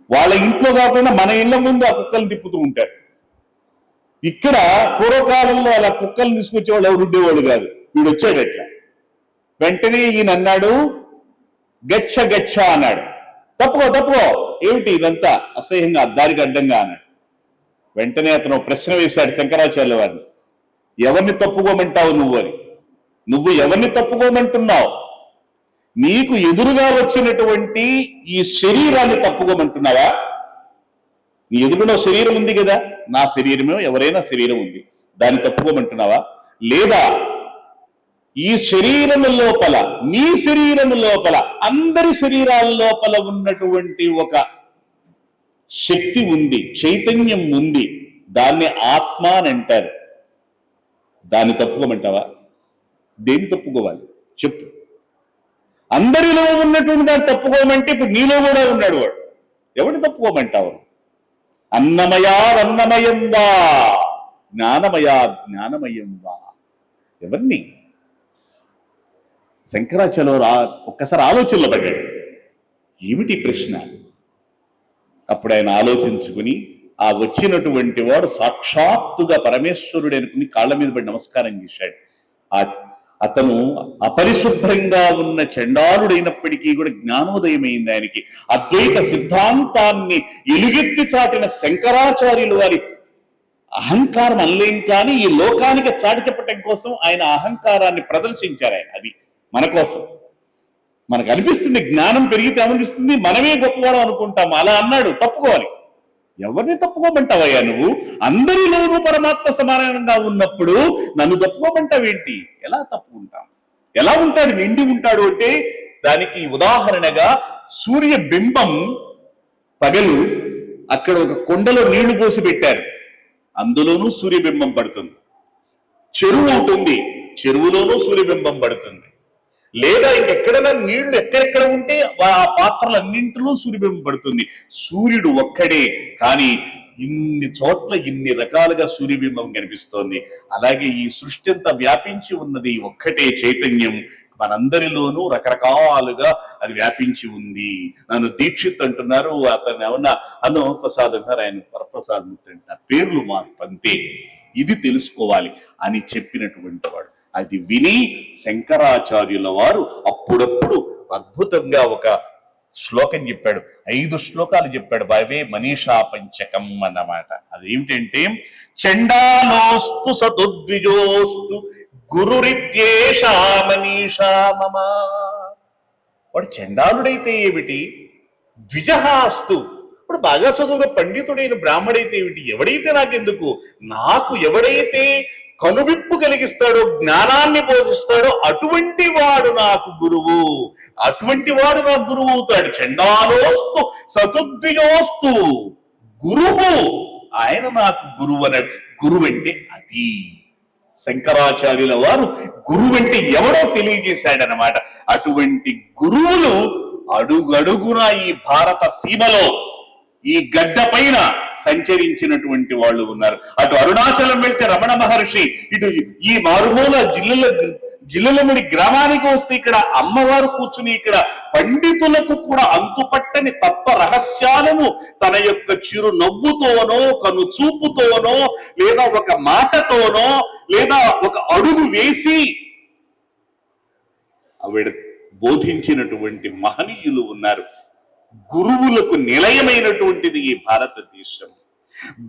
వాళ్ళ ఇంట్లో కాకుండా మన ఇళ్ల ముందు ఆ కుక్కలు తిప్పుతూ ఉంటారు. ఇక్కడ పూర్వకాలంలో అలా కుక్కలు తీసుకొచ్చేవాళ్ళు ఎవరు ఉండేవాళ్ళు కాదు. వీడు వచ్చాడు ఎట్లా. వెంటనే ఈయన అన్నాడు, గచ్చ గచ్చ అన్నాడు. తప్పుకో ఏమిటి ఇదంతా అసహ్యంగా దారికి అడ్డంగా అన్నాడు. వెంటనే అతను ప్రశ్న వేశాడు శంకరాచార్యుల వారిని, ఎవరిని తప్పుకోమంటావు నువ్వు అని. నువ్వు ఎవరిని తప్పుకోమంటున్నావు? నీకు ఎదురుగా వచ్చినటువంటి ఈ శరీరాన్ని తప్పుకోమంటున్నావా? నీ ఎదురులో శరీరం ఉంది కదా, నా శరీరమే ఎవరైనా శరీరం ఉంది, దాన్ని తప్పుకోమంటున్నావా? లేదా ఈ శరీరము లోపల, నీ శరీరము లోపల, అందరి శరీరాల లోపల ఉన్నటువంటి ఒక శక్తి ఉంది, చైతన్యం ఉంది, దాన్ని ఆత్మ అని అంటారు. దాన్ని తప్పుకోమంటావా? దేన్ని తప్పుకోవాలి చెప్పు. అందరిలో ఉన్నటువంటి దాన్ని తప్పుకోమంటే ఇప్పుడు నీలో కూడా ఉన్నాడు వాడు. ఎవరిని తప్పుకోమంటావు? అన్నమయం వా జ్ఞానమయం వా. ఎవరిని? శంకరాచార్యులు ఒక్కసారి ఆలోచనలో పడ్డాడు. ఏమిటి ప్రశ్న? అప్పుడు ఆయన ఆలోచించుకుని ఆ వచ్చినటువంటి వాడు సాక్షాత్తుగా పరమేశ్వరుడు అనుకుని కాళ్ళ మీద పడి నమస్కారం చేశాడు. అతను అపరిశుభ్రంగా ఉన్న చండాలుడైనప్పటికీ కూడా జ్ఞానోదయమైంది ఆయనకి. అద్వైత సిద్ధాంతాన్ని ఎలుగెత్తి చాటిన శంకరాచార్యులు వారి అహంకారం అనలేం, కానీ ఈ లోకానికి చాటి చెప్పటం కోసం ఆయన అహంకారాన్ని ప్రదర్శించారు ఆయన. అది మన కోసం. మనకు అనిపిస్తుంది, జ్ఞానం పెరిగితే అనిపిస్తుంది మనమే గొప్పవాడు అనుకుంటాం. అలా అన్నాడు, తప్పుకోవాలి. ఎవరిని తప్పుకోమంటావయ్యా నువ్వు? అందరిలోనూ పరమాత్మ సమానంగా ఉన్నప్పుడు నన్ను తప్పుకోమంటావేంటి? ఎలా తప్పుకుంటాం? ఎలా ఉంటాడు? నిండి ఉంటాడు అంటే దానికి ఉదాహరణగా సూర్య బింబం పగలు అక్కడ ఒక కొండలో నీళ్లు పోసి పెట్టారు, అందులోనూ సూర్యబింబం పడుతుంది. చెరువు ఉంటుంది, చెరువులోనూ సూర్యబింబం పడుతుంది. లేదా ఇంకెక్కడైనా నీళ్లు ఎక్కడెక్కడ ఉంటే ఆ పాత్రలన్నింటిలో సూర్యబింబం పడుతుంది. సూర్యుడు ఒక్కడే, కానీ ఇన్ని చోట్ల ఇన్ని రకాలుగా సూర్యబింబం కనిపిస్తోంది. అలాగే ఈ సృష్టి అంతా వ్యాపించి ఉన్నది ఒక్కటే చైతన్యం. మనందరిలోనూ రకరకాలుగా అది వ్యాపించి ఉంది. నన్ను దీక్షిత్ అంటున్నారు, అతను ఏమన్నా అన్నో ప్రసాద్ అంటారు, ఆయన వరప్రసాద్ మూర్తి అంటారు. పేర్లు మార్పు అంతే. ఇది తెలుసుకోవాలి అని చెప్పినటువంటి వాడు. అది విని శంకరాచార్యుల వారు అప్పుడప్పుడు అద్భుతంగా ఒక శ్లోకం చెప్పాడు. 5 శ్లోకాలు చెప్పాడు. భవే మనీషా పంచకం అన్నమాట. అదేమిటంటే, చండాలోస్తు సతుద్విజోస్తు గురురిత్యేషా మనీషా మమ. వాడు చండాలుడైతే ఏమిటి, ద్విజహాస్తు ఇప్పుడు బాగా చదువుగా పండితుడైన బ్రాహ్మడైతే ఏమిటి, ఎవడైతే నాకెందుకు, నాకు ఎవడైతే కనువిప్పు కలిగిస్తాడో, జ్ఞానాన్ని బోధిస్తాడో అటువంటి వాడు నాకు గురువు, అటువంటి వాడు నాకు గురువు అవుతాడు. చండాలోస్తు సతుద్విజోస్తు గురువు, ఆయన నాకు గురువు అన్నాడు. గురువు అంటే అది. శంకరాచార్యుల వారు గురువు అంటే ఎవడో తెలియజేశాడనమాట. అటువంటి గురువులు అడుగడుగున ఈ భారత సీమలో, ఈ గడ్డ పైన సంచరించినటువంటి వాళ్ళు ఉన్నారు. అటు అరుణాచలం వెళ్తే రమణ మహర్షి, ఇటు ఈ మారుమూల జిల్లలముడి గ్రామానికి వస్తే ఇక్కడ అమ్మవారు కూర్చుని ఇక్కడ పండితులకు కూడా అంతుపట్టని తత్వ రహస్యాలను తన యొక్క చిరు నవ్వుతోనో, కను చూపుతోనో, లేదా ఒక మాటతోనో, లేదా ఒక అడుగు వేసి ఆవిడ బోధించినటువంటి మహనీయులు ఉన్నారు. గురువులకు నిలయమైనటువంటిది ఈ భారతదేశం.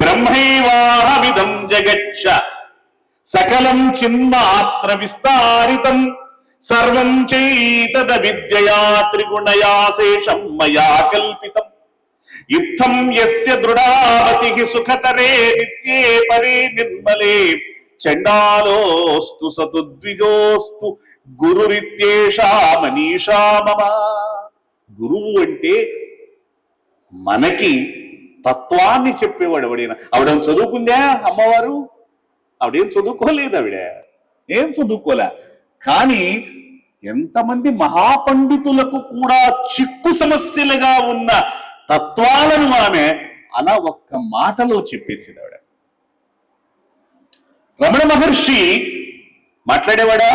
బ్రహ్మైవాహమిదం జగచ్చ సకలం చిన్మాత్ర విస్తారితం సర్వం చైతద విద్యయా త్రిగుణయా శేషం మయా కల్పితం యుద్ధం యస్య దృఢావతి సుఖతరే నిత్యే పరే నిర్మలే చండాలోస్తు సతుద్విజోస్తు గురురిత్యేషా మనీషా మమ. గురువు అంటే మనకి తత్వాన్ని చెప్పేవాడు ఎవడైనా. ఆవిడేం చదువుకుందా అమ్మవారు? ఆవిడేం చదువుకోలేదు, ఏం చదువుకోలే. కానీ ఎంతమంది మహాపండితులకు కూడా చిక్కు సమస్యలుగా ఉన్న తత్వాలను ఆమె అలా ఒక్క మాటలో చెప్పేసింది ఆవిడ. రమణ మహర్షి మాట్లాడేవాడా?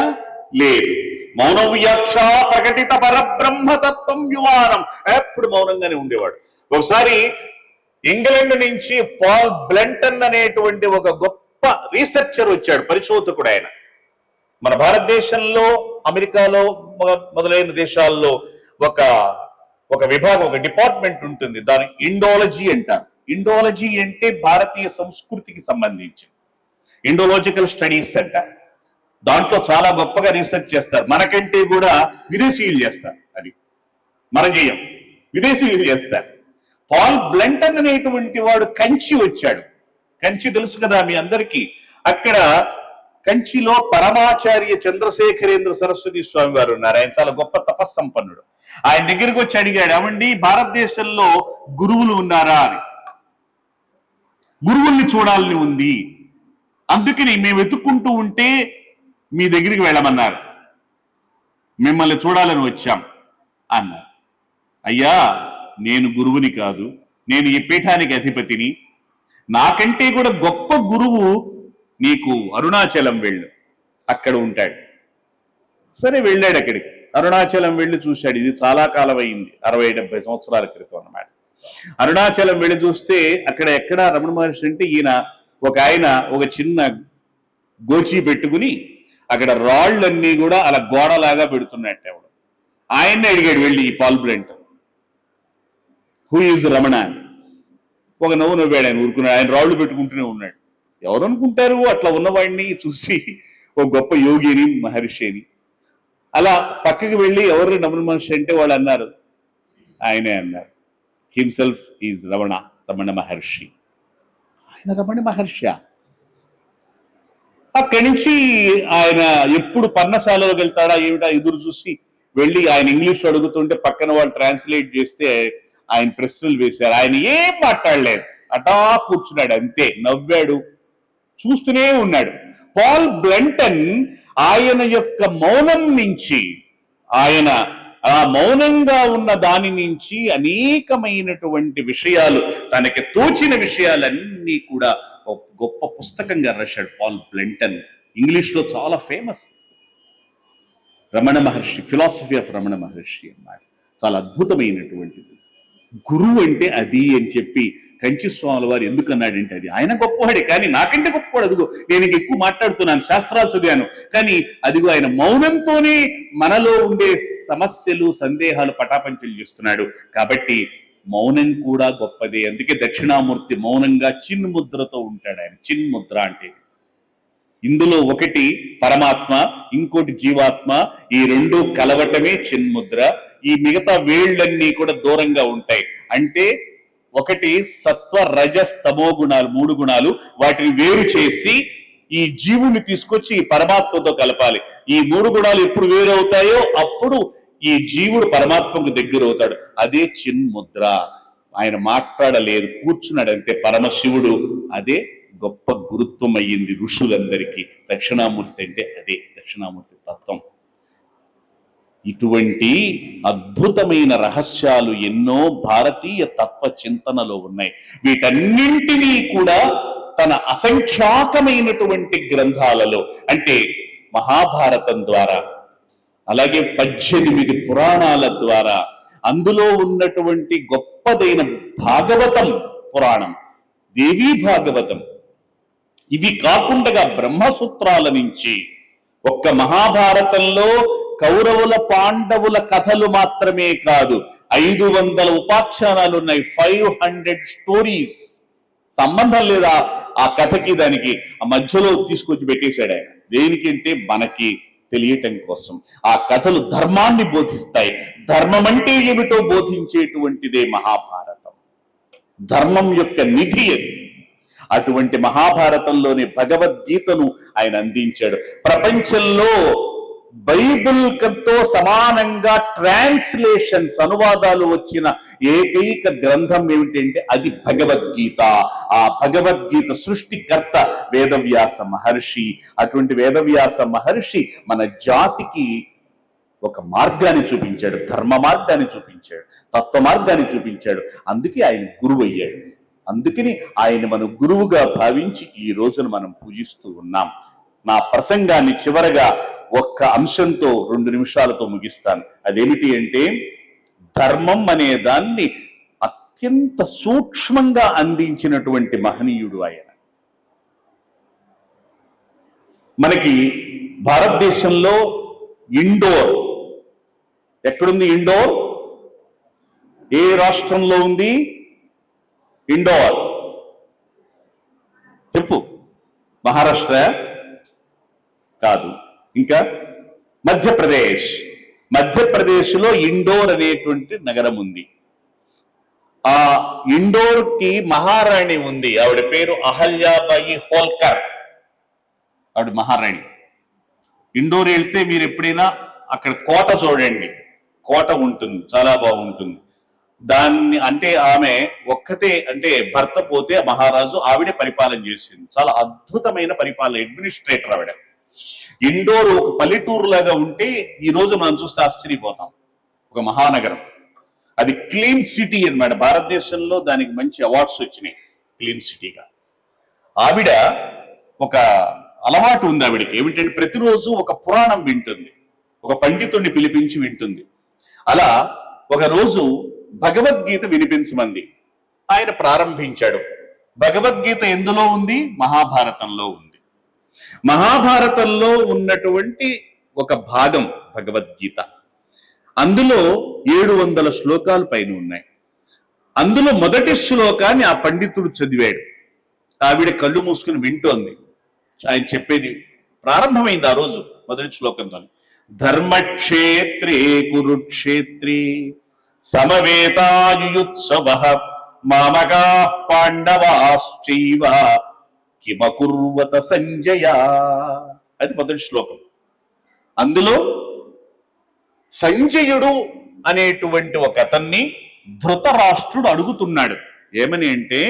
లేదు. మౌన వ్యాఖ్య ప్రకటిత పరబ్రహ్మతత్వం యువానం, ఎప్పుడు మౌనంగానే ఉండేవాడు. ఒకసారి ఇంగ్లాండ్ నుంచి పాల్ బ్లంటన్ అనేటువంటి ఒక గొప్ప రీసెర్చర్ వచ్చాడు, పరిశోధకుడు ఆయన. మన భారతదేశంలో, అమెరికాలో మొదలైన దేశాల్లో ఒక విభాగం, ఒక డిపార్ట్మెంట్ ఉంటుంది, దాని ఇండోలజీ అంటారు. ఇండోలజీ అంటే భారతీయ సంస్కృతికి సంబంధించి ఇండోలాజికల్ స్టడీస్ అంటారు. దాంట్లో చాలా గొప్పగా రీసెర్చ్ చేస్తారు. మనకంటే కూడా విదేశీయులు చేస్తారు, అది మనం చేయం, విదేశీయులు చేస్తారు. పాల్ బ్లంటన్ అనేటువంటి వాడు కంచి వచ్చాడు. కంచి తెలుసు కదా మీ అందరికీ. అక్కడ కంచిలో పరమాచార్య చంద్రశేఖరేంద్ర సరస్వతి స్వామి వారు ఉన్నారు. ఆయన చాలా గొప్ప తపస్సంపన్నుడు. ఆయన దగ్గరికి వచ్చి అడిగాడు, ఏమండి భారతదేశంలో గురువులు ఉన్నారా అని. గురువుల్ని చూడాలని ఉంది, అందుకని మేము వెతుక్కుంటూ ఉంటే మీ దగ్గరికి వెళ్ళమన్నారు, మిమ్మల్ని చూడాలని వచ్చాం అన్నారు. అయ్యా, నేను గురువుని కాదు, నేను ఈ పీఠానికి అధిపతిని. నాకంటే కూడా గొప్ప గురువు నీకు అరుణాచలం వెళ్ళు, అక్కడ ఉంటాడు. సరే వెళ్ళాడు అక్కడికి. అరుణాచలం వెళ్ళి చూశాడు. ఇది చాలా కాలం అయింది, 60-70 సంవత్సరాల క్రితం అన్నమాట. అరుణాచలం వెళ్ళి చూస్తే అక్కడ ఎక్కడ రమణ మహర్షి అంటే ఆయన ఒక చిన్న గోచి పెట్టుకుని అక్కడ రాళ్ళన్నీ కూడా అలా గోడలాగా పెడుతున్నట్టు. ఎవడు ఆయన్ని అడిగాడు వెళ్ళి, ఈ పాల్ బ్లంటన్, హూ ఈజ్ రమణ అని. ఒక నవ్వాడు ఆయన, ఊరుకున్నాడు. ఆయన రాళ్ళు పెట్టుకుంటూనే ఉన్నాడు. ఎవరు అనుకుంటారు అట్లా ఉన్నవాడిని చూసి? ఒక గొప్ప యోగిని, మహర్షి అని. అలా పక్కకి వెళ్ళి ఎవరు రమణ మహర్షి అంటే వాళ్ళు అన్నారు, ఆయనే అన్నారు, హిమ్సెల్ఫ్ ఈజ్ రమణ మహర్షి. ఆయన రమణ మహర్షి. అక్కడి నుంచి ఆయన ఎప్పుడు పర్ణశాలలోకి వెళ్తాడా ఏమిటా ఎదురు చూసి వెళ్ళి ఆయన ఇంగ్లీష్ అడుగుతుంటే పక్కన వాళ్ళు ట్రాన్స్లేట్ చేస్తే ఆయన ప్రశ్నలు వేశారు. ఆయన ఏం మాట్లాడలేదు, అటా కూర్చున్నాడు, అంతే నవ్వాడు, చూస్తూనే ఉన్నాడు. పాల్ బ్లంటన్ ఆయన యొక్క మౌనం నుంచి, ఆయన ఆ మౌనంగా ఉన్న దాని నుంచి అనేకమైనటువంటి విషయాలు, తనకి తోచిన విషయాలన్నీ కూడా ఒక గొప్ప పుస్తకంగా రాశాడు పాల్ బ్లంటన్. ఇంగ్లీష్ లో చాలా famous. Ramana Maharshi, philosophy of Ramana Maharshi అన్నమాట. చాలా అద్భుతమైనటువంటిది. గురువు అంటే అది అని చెప్పి కంచి స్వాముల వారు ఎందుకు అన్నాడంటే, అది ఆయన గొప్పవాడే, కానీ నాకంటే గొప్పవాడు. అదిగో నేను ఎక్కువ మాట్లాడుతున్నాను, శాస్త్రాలు చదివాను, కానీ అదిగో ఆయన మౌనంతోనే మనలో ఉండే సమస్యలు, సందేహాలు పటాపంచలు చేస్తున్నాడు. కాబట్టి మౌనం కూడా గొప్పదే. అందుకే దక్షిణామూర్తి మౌనంగా చిన్ముద్రతో ఉంటాడు. ఆయన చిన్ముద్ర అంటే ఇందులో ఒకటి పరమాత్మ, ఇంకోటి జీవాత్మ, ఈ రెండు కలవటమే చిన్ముద్ర. ఈ మిగతా వేళ్ళన్నీ కూడా దూరంగా ఉంటాయి. అంటే ఒకటి సత్వ రజస్ తమో గుణాలు, 3 గుణాలు, వాటిని వేరు చేసి ఈ జీవుని తీసుకొచ్చి ఈ పరమాత్మతో కలపాలి. ఈ 3 గుణాలు ఎప్పుడు వేరవుతాయో అప్పుడు ఈ జీవుడు పరమాత్మకు దగ్గర అవుతాడు. అదే చిన్ముద్ర. ఆయన మాట్లాడలేదు, కూర్చున్నాడు అంతే పరమశివుడు. అదే గొప్ప గురుత్వం అయ్యింది ఋషులందరికీ. దక్షిణామూర్తి అంటే అదే దక్షిణామూర్తి తత్వం. ఇటువంటి అద్భుతమైన రహస్యాలు ఎన్నో భారతీయ తత్వ చింతనలో ఉన్నాయి. వీటన్నింటినీ కూడా తన అసంఖ్యాకమైనటువంటి గ్రంథాలలో, అంటే మహాభారతం ద్వారా, అలాగే 18 పురాణాల ద్వారా, అందులో ఉన్నటువంటి గొప్పదైన భాగవతం పురాణం, దేవీ భాగవతం, ఇవి కాకుండా బ్రహ్మసూత్రాల నుంచి, ఒక్క మహాభారతంలో కౌరవుల పాండవుల కథలు మాత్రమే కాదు, 500 ఉపాఖ్యానాలు ఉన్నాయి. 500 స్టోరీస్. సంబంధం లేదా ఆ కథకి దానికి, ఆ మధ్యలో తీసుకొచ్చి పెట్టేశాడు ఆయన. దేనికంటే మనకి తెలియటం కోసం. ఆ కథలు ధర్మాన్ని బోధిస్తాయి. ధర్మం అంటే ఏమిటో బోధించేటువంటిదే మహాభారతం. ధర్మం యొక్క నిధి అది. అటువంటి మహాభారతంలోని భగవద్గీతను ఆయన అందించాడు. ప్రపంచంలో బైబిల్తో సమానంగా ట్రాన్స్లేషన్స్, అనువాదాలు వచ్చిన ఏకైక గ్రంథం ఏమిటంటే అది భగవద్గీత. ఆ భగవద్గీత సృష్టికర్త వేదవ్యాస మహర్షి. అటువంటి వేదవ్యాస మహర్షి మన జాతికి ఒక మార్గాన్ని చూపించాడు, ధర్మ మార్గాన్ని చూపించాడు, తత్వ మార్గాన్ని చూపించాడు. అందుకే ఆయన గురువు అయ్యాడు. అందుకని ఆయన మన గురువుగా భావించి ఈ రోజున మనం పూజిస్తూ ఉన్నాం. నా ప్రసంగాన్ని చివరగా ఒక్క అంశంతో 2 నిమిషాలతో ముగిస్తాను. అదేమిటి అంటే, ధర్మం అనే దాన్ని అత్యంత సూక్ష్మంగా అందించినటువంటి మహనీయుడు ఆయన. మనకి భారతదేశంలో ఇండోర్ ఎక్కడుంది? ఇండోర్ ఏ రాష్ట్రంలో ఉంది? ఇండోర్ చెప్పు. మహారాష్ట్ర కాదు, ఇంకా మధ్యప్రదేశ్. మధ్యప్రదేశ్లో ఇండోర్ అనేటువంటి నగరం ఉంది. ఆ ఇండోర్ కి మహారాణి ఉంది. ఆవిడ పేరు అహల్యాబాయి హోల్కర్. ఆవిడ మహారాణి. ఇండోర్ వెళ్తే మీరు ఎప్పుడైనా అక్కడ కోట చూడండి. కోట ఉంటుంది, చాలా బాగుంటుంది. దాన్ని అంటే ఆమె ఒక్కతే, అంటే భర్త పోతే మహారాజు, ఆవిడే పరిపాలన చేసింది. చాలా అద్భుతమైన పరిపాలన, అడ్మినిస్ట్రేటర్ ఆవిడ. ఇండోర్ ఒక పల్లెటూరు లాగా ఉంటే ఈ రోజు మనం చూస్తే ఆశ్చర్యపోతాం. ఒక మహానగరం, అది క్లీన్ సిటీ అన్నమాట. భారతదేశంలో దానికి మంచి అవార్డ్స్ వచ్చినాయి క్లీన్ సిటీగా. ఆవిడ ఒక అలవాటు ఉంది ఆవిడకి, ఏమిటంటే ప్రతిరోజు ఒక పురాణం వింటుంది, ఒక పండితుడిని పిలిపించి వింటుంది. అలా ఒక రోజు భగవద్గీత వినిపించమంది. ఆయన ప్రారంభించాడు. భగవద్గీత ఎందులో ఉంది? మహాభారతంలో ఉంది. మహాభారతంలో ఉన్నటువంటి ఒక భాగం భగవద్గీత. అందులో 700 శ్లోకాలు పైన ఉన్నాయి. అందులో మొదటి శ్లోకాన్ని ఆ పండితుడు చదివాడు. ఆవిడ కళ్ళు మూసుకుని వింటోంది. ఆయన చెప్పేది ప్రారంభమైంది ఆ రోజు మొదటి శ్లోకంతో. ధర్మక్షేత్రే కురుక్షేత్రే సమవేతాయుయుత్సవః మామకాః పాండవాశ్చైవ కిమకుర్వత సంజయ. అది మొదటి శ్లోకం. అందులో సంజయుడు అనేటువంటి ఒక అతన్ని ధృతరాష్ట్రుడు అడుగుతున్నాడు. ఏమని అంటే,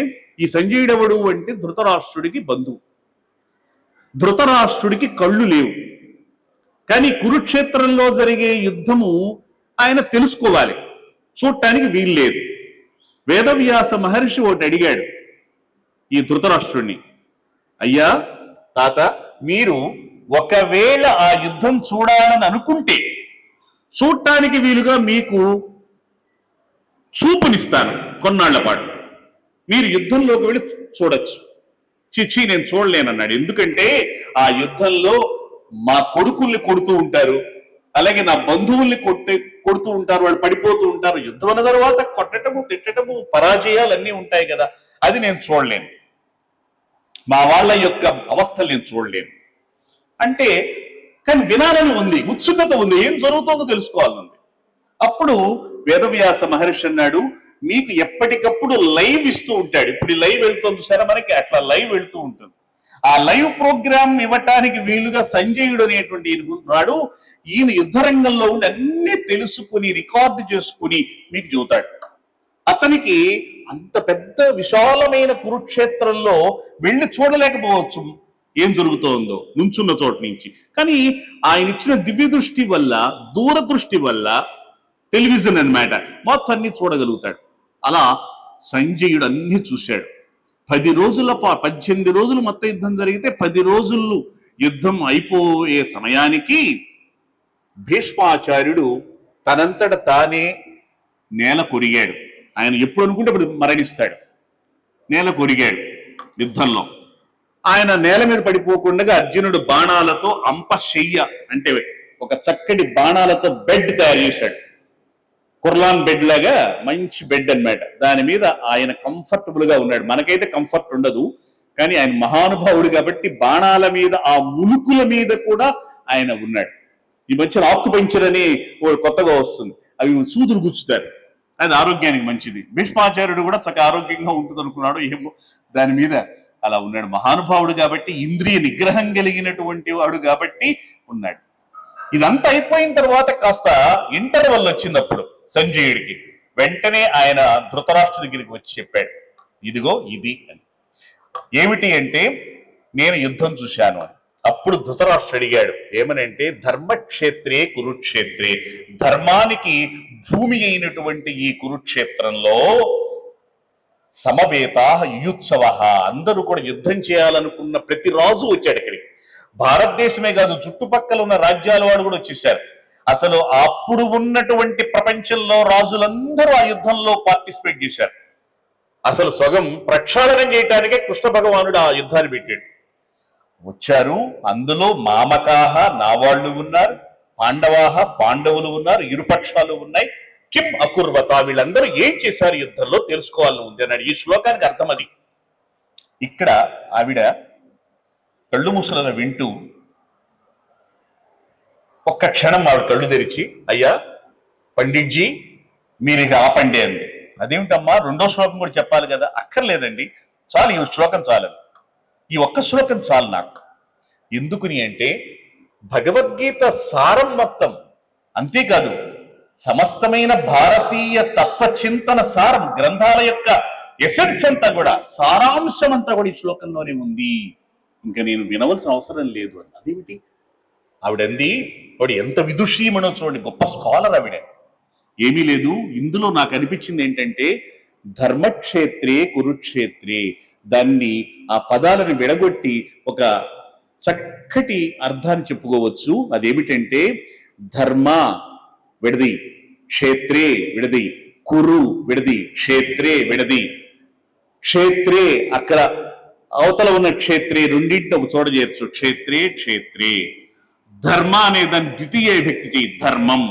ఈ సంజయుడు ఎవడు అంటే ధృతరాష్ట్రుడికి బంధువు. ధృతరాష్ట్రుడికి కళ్ళు లేవు, కానీ కురుక్షేత్రంలో జరిగే యుద్ధము ఆయన తెలుసుకోవాలి, చూడటానికి వీల్లేదు. వేదవ్యాస మహర్షి ఒకటి అడిగాడు ఈ ధృతరాష్ట్రుడిని, అయ్యా తాత, మీరు ఒకవేళ ఆ యుద్ధం చూడాలని అనుకుంటే చూడటానికి వీలుగా మీకు చూపునిస్తాను కొన్నాళ్ల పాటు, మీరు యుద్ధంలోకి వెళ్ళి చూడొచ్చు. చిచ్చి నేను చూడలేనన్నాడు. ఎందుకంటే ఆ యుద్ధంలో మా కొడుకుల్ని కొడుతూ ఉంటారు, అలాగే నా బంధువుల్ని కొడుతూ ఉంటారు, వాళ్ళు పడిపోతూ ఉంటారు. యుద్ధం అన్న తర్వాత కొట్టటము, తిట్టటము, పరాజయాలు అన్నీ ఉంటాయి కదా, అది నేను చూడలేను. మా వాళ్ళ యొక్క అవస్థలు నేను చూడలేను అంటే, కానీ వినాలని ఉంది, ఉత్సుకత ఉంది, ఏం జరుగుతుందో తెలుసుకోవాలని. అప్పుడు వేదవ్యాస మహర్షి అన్నాడు, మీకు ఎప్పటికప్పుడు లైవ్ ఇస్తూ ఉంటాడు. ఇప్పుడు ఈ లైవ్ వెళ్తుంది చూసారా మనకి, అట్లా లైవ్ వెళ్తూ ఉంటుంది. ఆ లైవ్ ప్రోగ్రామ్ ఇవ్వటానికి వీలుగా సంజయుడు అనేటువంటి ఈయనకున్నాడు. ఈయన యుద్ధరంగంలో ఉండి అన్ని తెలుసుకుని రికార్డు చేసుకుని మీకు చెబుతాడు. అతనికి అంత పెద్ద విశాలమైన కురుక్షేత్రంలో వెళ్ళి చూడలేకపోవచ్చు ఏం జరుగుతోందో నుంచున్న చోటు నుంచి. కానీ ఆయన ఇచ్చిన దివ్య దృష్టి వల్ల, దూరదృష్టి వల్ల, టెలివిజన్ అన్నమాట, మొత్తం అన్ని చూడగలుగుతాడు. అలా సంజయుడు అన్ని చూశాడు. 18 రోజులు మొత్తం యుద్ధం జరిగితే 10 రోజులు యుద్ధం అయిపోయే సమయానికి భీష్మాచార్యుడు తనంతట తానే నేల కొరిగాడు. ఆయన ఎప్పుడు అనుకుంటే అప్పుడు మరణిస్తాడు. నేల కొరిగాడు యుద్ధంలో. ఆయన నేల మీద పడిపోకుండా అర్జునుడు బాణాలతో అంపశయ్య అంటే ఒక చక్కటి బాణాలతో బెడ్ తయారు చేశాడు. కుర్లాన్ బెడ్ లాగా మంచి బెడ్ అన్నమాట. దాని మీద ఆయన కంఫర్టబుల్ గా ఉన్నాడు. మనకైతే కంఫర్ట్ ఉండదు, కానీ ఆయన మహానుభావుడు కాబట్టి బాణాల మీద, ఆ ములుకుల మీద కూడా ఆయన ఉన్నాడు. ఈ మధ్య ఆక్యుపంక్చర్ అని కొత్తగా వస్తుంది, అవి సూదులు గుచ్చుతారు, అది ఆరోగ్యానికి మంచిది. భీష్మాచార్యుడు కూడా చక్కగా ఆరోగ్యంగా ఉంటుంది అనుకున్నాడు, ఏమో దాని మీద అలా ఉన్నాడు. మహానుభావుడు కాబట్టి, ఇంద్రియ నిగ్రహం కలిగినటువంటి వాడు కాబట్టి ఉన్నాడు. ఇదంతా అయిపోయిన తర్వాత కాస్త ఇంటర్వెల్ వచ్చినప్పుడు సంజయుడికి వెంటనే ఆయన ధృతరాష్ట్ర దగ్గరికి వచ్చి చెప్పాడు, ఇదిగో ఇది అని. ఏమిటి అంటే, నేను యుద్ధం చూశాను అని. అప్పుడు ధృతరాష్ట్రుడు అడిగాడు ఏమనంటే, ధర్మక్షేత్రే కురుక్షేత్రే, ధర్మానికి భూమి అయినటువంటి ఈ కురుక్షేత్రంలో సమవేత యుత్సవ, అందరూ కూడా యుద్ధం చేయాలనుకున్న ప్రతి రాజు వచ్చాడు ఇక్కడికి. భారతదేశమే కాదు, చుట్టుపక్కల ఉన్న రాజ్యాల వాడు కూడా వచ్చేసారు. అసలు అప్పుడు ఉన్నటువంటి ప్రపంచంలో రాజులందరూ ఆ యుద్ధంలో పార్టిసిపేట్ చేశారు. అసలు సగం ప్రక్షాళనం చేయటానికే కృష్ణ భగవానుడు ఆ యుద్ధాన్ని పెట్టాడు. వచ్చారు, అందులో మామకాహ, నా వాళ్ళు ఉన్నారు, పాండవాహ, పాండవులు ఉన్నారు, ఇరుపక్షాలు ఉన్నాయి. కిం అకుర్వత, వీళ్ళందరూ ఏం చేశారు యుద్ధంలో తెలుసుకోవాలని ఉంది అన్నాడు. ఈ శ్లోకానికి అర్థం అది. ఇక్కడ ఆవిడ కళ్ళు మూసులను వింటూ ఒక్క క్షణం ఆవిడ కళ్ళు తెరిచి, అయ్యా పండిట్జీ మీరు ఇక ఆపండి అంది. అదేమిటమ్మా, రెండో శ్లోకం కూడా చెప్పాలి కదా? అక్కర్లేదండి, చాలు, ఈ శ్లోకం చాలు, ఈ ఒక్క శ్లోకం చాలు నాకు. ఎందుకుని అంటే భగవద్గీత సారం మొత్తం, అంతేకాదు సమస్తమైన భారతీయ తత్వచింతన సారం, గ్రంథాల యొక్క ఎసెన్స్ అంతా కూడా, సారాంశం అంతా కూడా ఈ శ్లోకంలోనే ఉంది. ఇంకా నేను వినవలసిన అవసరం లేదు అని. అదేమిటి ఆవిడంది, వాడు ఎంత విదుషీమనో చూడండి, గొప్ప స్కాలర్ ఆవిడ. ఏమీ లేదు, ఇందులో నాకు అనిపించింది ఏంటంటే, ధర్మక్షేత్రే కురుక్షేత్రే, దాన్ని ఆ పదాలను విడగొట్టి ఒక చక్కటి అర్థాన్ని చెప్పుకోవచ్చు. అదేమిటంటే, ధర్మ విడది, క్షేత్రే విడది, కురు విడది, క్షేత్రే విడది. క్షేత్రే అక్కడ అవతల ఉన్న క్షేత్రే రెండింటిని ఒక చోట చేర్చు, క్షేత్రే క్షేత్రే. ధర్మ అనే దాన్ని ద్వితీయ విభక్తికి ధర్మం,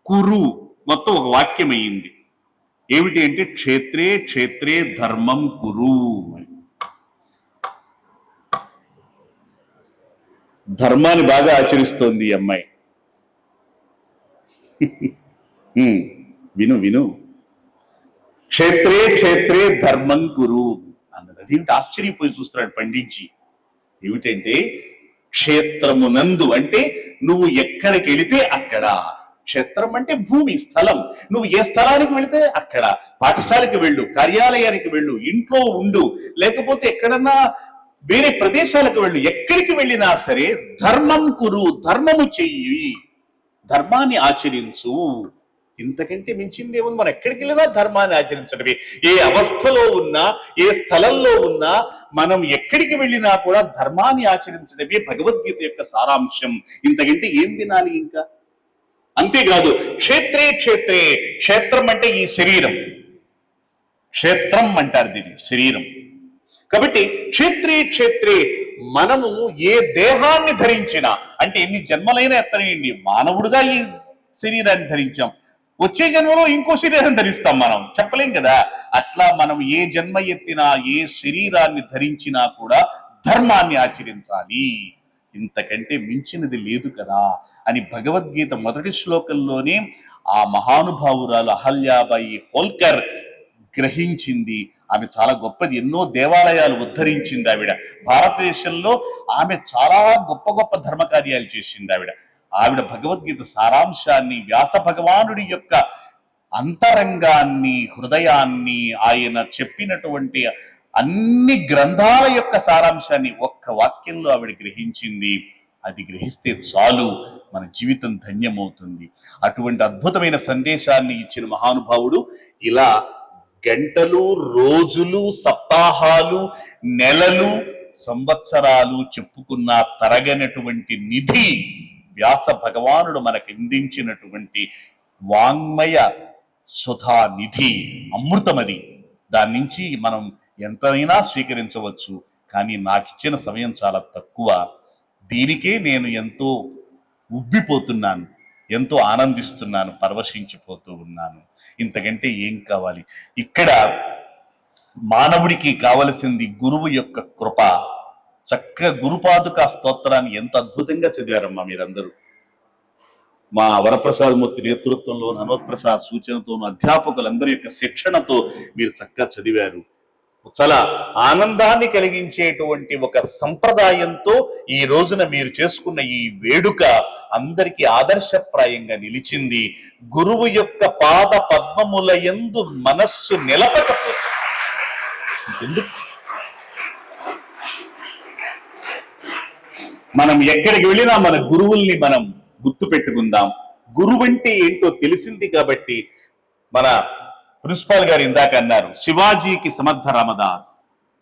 కురు మొత్తం ఒక వాక్యం అయ్యింది. ఏమిటి అంటే, క్షేత్రే క్షేత్రే ధర్మం కురు. ధర్మాన్ని బాగా ఆచరిస్తోంది ఈ అమ్మాయి. విను విను, క్షేత్రే క్షేత్రే ధర్మం కురు అన్నది. అదేమిటి ఆశ్చర్యపోయి చూస్తున్నాడు పండిట్జీ. ఏమిటంటే, క్షేత్రమునందు అంటే నువ్వు ఎక్కడికి వెళితే అక్కడ. క్షేత్రం అంటే భూమి, స్థలం. నువ్వు ఏ స్థలానికి వెళితే అక్కడ. పాఠశాలకు వెళ్ళు, కార్యాలయానికి వెళ్ళు, ఇంట్లో ఉండు, లేకపోతే ఎక్కడన్నా వేరే ప్రదేశాలకు వెళ్ళు, ఎక్కడికి వెళ్ళినా సరే ధర్మం కురు, ధర్మము చెయ్యి, ధర్మాన్ని ఆచరించు. ఇంతకంటే మించింది ఏముంది? మనం ఎక్కడికి వెళ్ళినా ధర్మాన్ని ఆచరించడమే. ఏ అవస్థలో ఉన్నా, ఏ స్థలంలో ఉన్నా, మనం ఎక్కడికి వెళ్ళినా కూడా ధర్మాన్ని ఆచరించడమే భగవద్గీత యొక్క సారాంశం. ఇంతకంటే ఏం వినాలి ఇంకా? అంతేకాదు, క్షేత్రే క్షేత్రే, క్షేత్రం అంటే ఈ శరీరం, క్షేత్రం అంటారు దీన్ని, శరీరం. కాబట్టి క్షేత్రే క్షేత్రే, మనము ఏ దేహాన్ని ధరించినా, అంటే ఎన్ని జన్మలైనా ఎత్తనేయండి, మానవుడుగా ఈ శరీరాన్ని ధరించాం, వచ్చే జన్మలో ఇంకో శరీరం ధరిస్తాం, మనం చెప్పలేం కదా. అట్లా మనం ఏ జన్మ ఎత్తినా, ఏ శరీరాన్ని ధరించినా కూడా ధర్మాన్ని ఆచరించాలి. ఇంతకంటే మించినది లేదు కదా అని భగవద్గీత మొదటి శ్లోకంలోనే ఆ మహానుభావురాలు అహల్యాబాయి హోల్కర్ గ్రహించింది. ఆమె చాలా గొప్పది, ఎన్నో దేవాలయాలు ఉద్ధరించింది ఆవిడ. భారతదేశంలో ఆమె చాలా గొప్ప గొప్ప ధర్మకార్యాలు చేసింది ఆవిడ భగవద్గీత సారాంశాన్ని, వ్యాస భగవానుడి యొక్క అంతరంగాన్ని, హృదయాన్ని, ఆయన చెప్పినటువంటి అన్ని గ్రంథాల యొక్క సారాంశాన్ని ఒక్క వాక్యంలో ఆవిడ గ్రహించింది. అది గ్రహిస్తే చాలు, మన జీవితం ధన్యమవుతుంది. అటువంటి అద్భుతమైన సందేశాన్ని ఇచ్చిన మహానుభావుడు ఇలా గంటలు, రోజులు, సప్తాహాలు, నెలలు, సంవత్సరాలు చెప్పుకున్న తరగనటువంటి నిధి వ్యాస భగవానుడు మనకు అందించినటువంటి వాంగ్మయ సుధా నిధి, అమృతమది. దాని నుంచి మనం ఎంతైనా స్వీకరించవచ్చు. కానీ నాకు ఇచ్చిన సమయం చాలా తక్కువ. దీనికే నేను ఎంతో ఉబ్బిపోతున్నాను, ఎంతో ఆనందిస్తున్నాను, పరవశించిపోతూ ఉన్నాను. ఇంతకంటే ఏం కావాలి? ఇక్కడ మానవుడికి కావలసింది గురువు యొక్క కృప. చక్కగా గురుపాదుకా స్తోత్రాన్ని ఎంత అద్భుతంగా చదివారమ్మా మీరందరూ. మా వరప్రసాద్ మూర్తి నేతృత్వంలో, హనుమత్ ప్రసాద్ సూచనతోనూ, అధ్యాపకులందరి యొక్క శిక్షణతో మీరు చక్కగా చదివారు. చాలా ఆనందాన్ని కలిగించేటువంటి ఒక సంప్రదాయంతో ఈ రోజున మీరు చేసుకున్న ఈ వేడుక అందరికీ ఆదర్శప్రాయంగా నిలిచింది. గురువు యొక్క పాద పద్మముల యందు మనస్సు నిలపకపోతే ఎందుకు? మనం ఎక్కడికి వెళ్ళినా మన గురువుల్ని మనం గుర్తు పెట్టుకుందాం. గురువు అంటే ఏంటో తెలిసింది కాబట్టి మన ప్రిన్సిపాల్ గారు ఇందాక అన్నారు, శివాజీకి సమర్థ రామదాస్.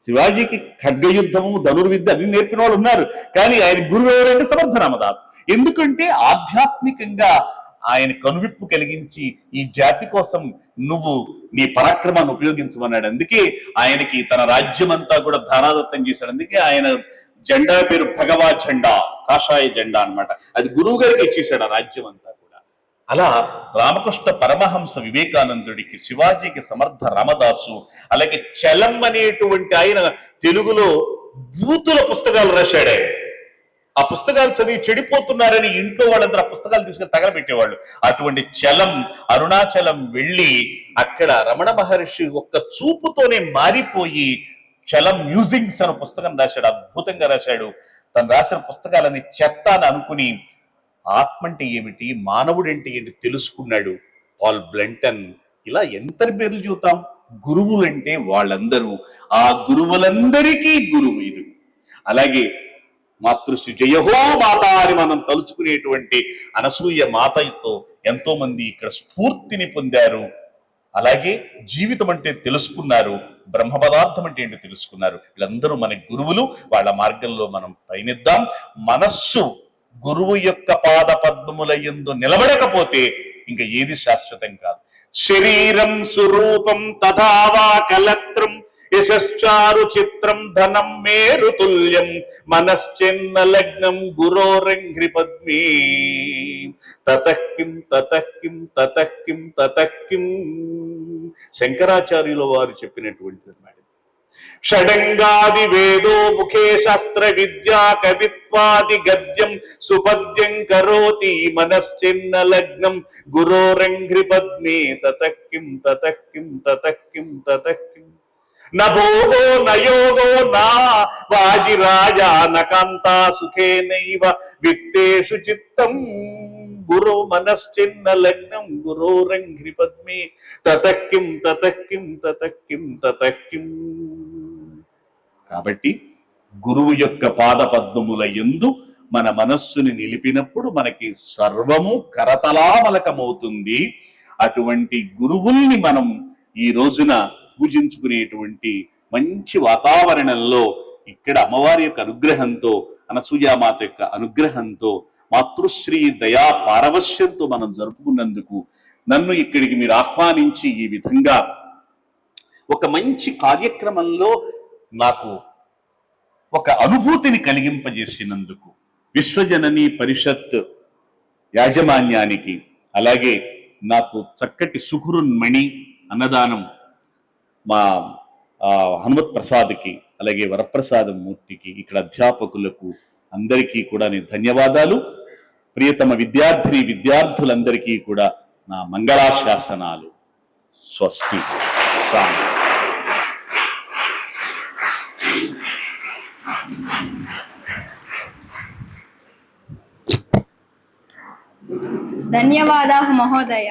శివాజీకి ఖడ్గయుద్ధము, ధనుర్విద్య అన్ని నేర్పిన వాళ్ళు ఉన్నారు, కానీ ఆయన గురువు ఎవరంటే సమర్థ రామదాస్. ఎందుకంటే ఆధ్యాత్మికంగా ఆయన కనువిప్పు కలిగించి ఈ జాతి కోసం నువ్వు నీ పరాక్రమాన్ని ఉపయోగించమన్నాడు. అందుకే ఆయనకి తన రాజ్యం అంతా కూడా ధారాదత్తం చేశాడు. అందుకే ఆయన జెండా పేరు భగవా జెండా, కాషాయ జెండా అన్నమాట. అది గురువు గారికి ఇచ్చేశాడు ఆ రాజ్యం అంతా కూడా. అలా రామకృష్ణ పరమహంస వివేకానందుడికి, శివాజీకి సమర్థ రామదాసు, అలాగే చలం అనేటువంటి ఆయన తెలుగులో బూతుల పుస్తకాలు రాశాడే. ఆ పుస్తకాలు చదివి చెడిపోతున్నారని ఇంట్లో వాళ్ళందరూ ఆ పుస్తకాలు తీసుకుని తగలబెట్టేవాళ్ళు. అటువంటి చలం అరుణాచలం వెళ్ళి అక్కడ రమణ మహర్షి ఒక్క చూపుతోనే మారిపోయి చలం మ్యూజింగ్స్ అనే పుస్తకం రాశాడు. అద్భుతంగా రాశాడు. తను రాసిన పుస్తకాలని చెత్త అని అనుకుని ఆత్మ అంటే ఏమిటి, మానవుడు అంటే ఏంటి తెలుసుకున్నాడు. పాల్ బ్లంటన్, ఇలా ఎంత పేర్లు చూద్దాం. గురువులంటే వాళ్ళందరూ, ఆ గురువులందరికీ గురువు ఇది. అలాగే మాతృశ్రీ జయహో మాత అని మనం తలుచుకునేటువంటి అనసూయ మాతతో ఎంతో మంది ఇక్కడ స్ఫూర్తిని పొందారు. అలాగే జీవితం అంటే తెలుసుకున్నారు, బ్రహ్మ పదార్థం అంటే ఏంటో తెలుసుకున్నారు. వీళ్ళందరూ మన గురువులు. వాళ్ళ మార్గంలో మనం పయనిద్దాం. మనస్సు గురువు యొక్క పాద పద్మముల యందు నిలబడకపోతే ఇంకా ఏది శాశ్వతం కాదు. శరీరం స్వరూపం తథావా కలత్రం యశశ్చారు చిత్రం ధనం మేరుతుల్యం మనశ్చిన్న లగ్నం గురోరంఘ్రి పద్మీ తతఃకిం తతఃకిం తతఃకిం తతఃకిం. శంకరాచార్యుల వారు చెప్పినటువంటి అన్నమాట. షడంగాది వేదో ముఖే శాస్త్ర విద్యా కవిత్వాది గద్యం సుపద్యం కరోతి మనశ్చిన్న లగ్నం గురోరంఘ్రి పద్మే తతఃకిం తతఃకిం తతఃకిం తతఃకిం. నభోగో నయోగో నా వాజిరాజా నకాంతా సుఖేనైవ విత్తేషు చిత్తం గురు మనశ్చిన్న లగ్నం గురోరంఘ్రి పద్మే తతఃకిం తతఃకిం తతఃకిం తతఃకిం. కాబట్టి గురువు యొక్క పాద పద్మముల యందు మన మనస్సుని నిలిపినప్పుడు మనకి సర్వము కరతలామలకమవుతుంది. అటువంటి గురువుల్ని మనం ఈ రోజున పూజించుకునేటువంటి మంచి వాతావరణంలో ఇక్కడ అమ్మవారి యొక్క అనుగ్రహంతో, అనసూయామాత యొక్క అనుగ్రహంతో, మాతృశ్రీ దయా పారవశ్యంతో మనం జరుపుకున్నందుకు నన్ను ఇక్కడికి మీరు ఆహ్వానించి ఈ విధంగా ఒక మంచి కార్యక్రమంలో నాకు ఒక అనుభూతిని కలిగింపజేసినందుకు విశ్వజనని పరిషత్ యాజమాన్యానికి, అలాగే నాకు చక్కటి సుకురున్మణి అన్నదానం మా హనుమత్ ప్రసాద్కి, అలాగే వరప్రసాదం మూర్తికి, ఇక్కడ అధ్యాపకులకు అందరికీ కూడా నేను ధన్యవాదాలు. ప్రియతమ విద్యార్థులందరికీ కూడా నా మంగళాశాసనాలు. స్వస్తి. ధన్యవాదాలు మహోదయ.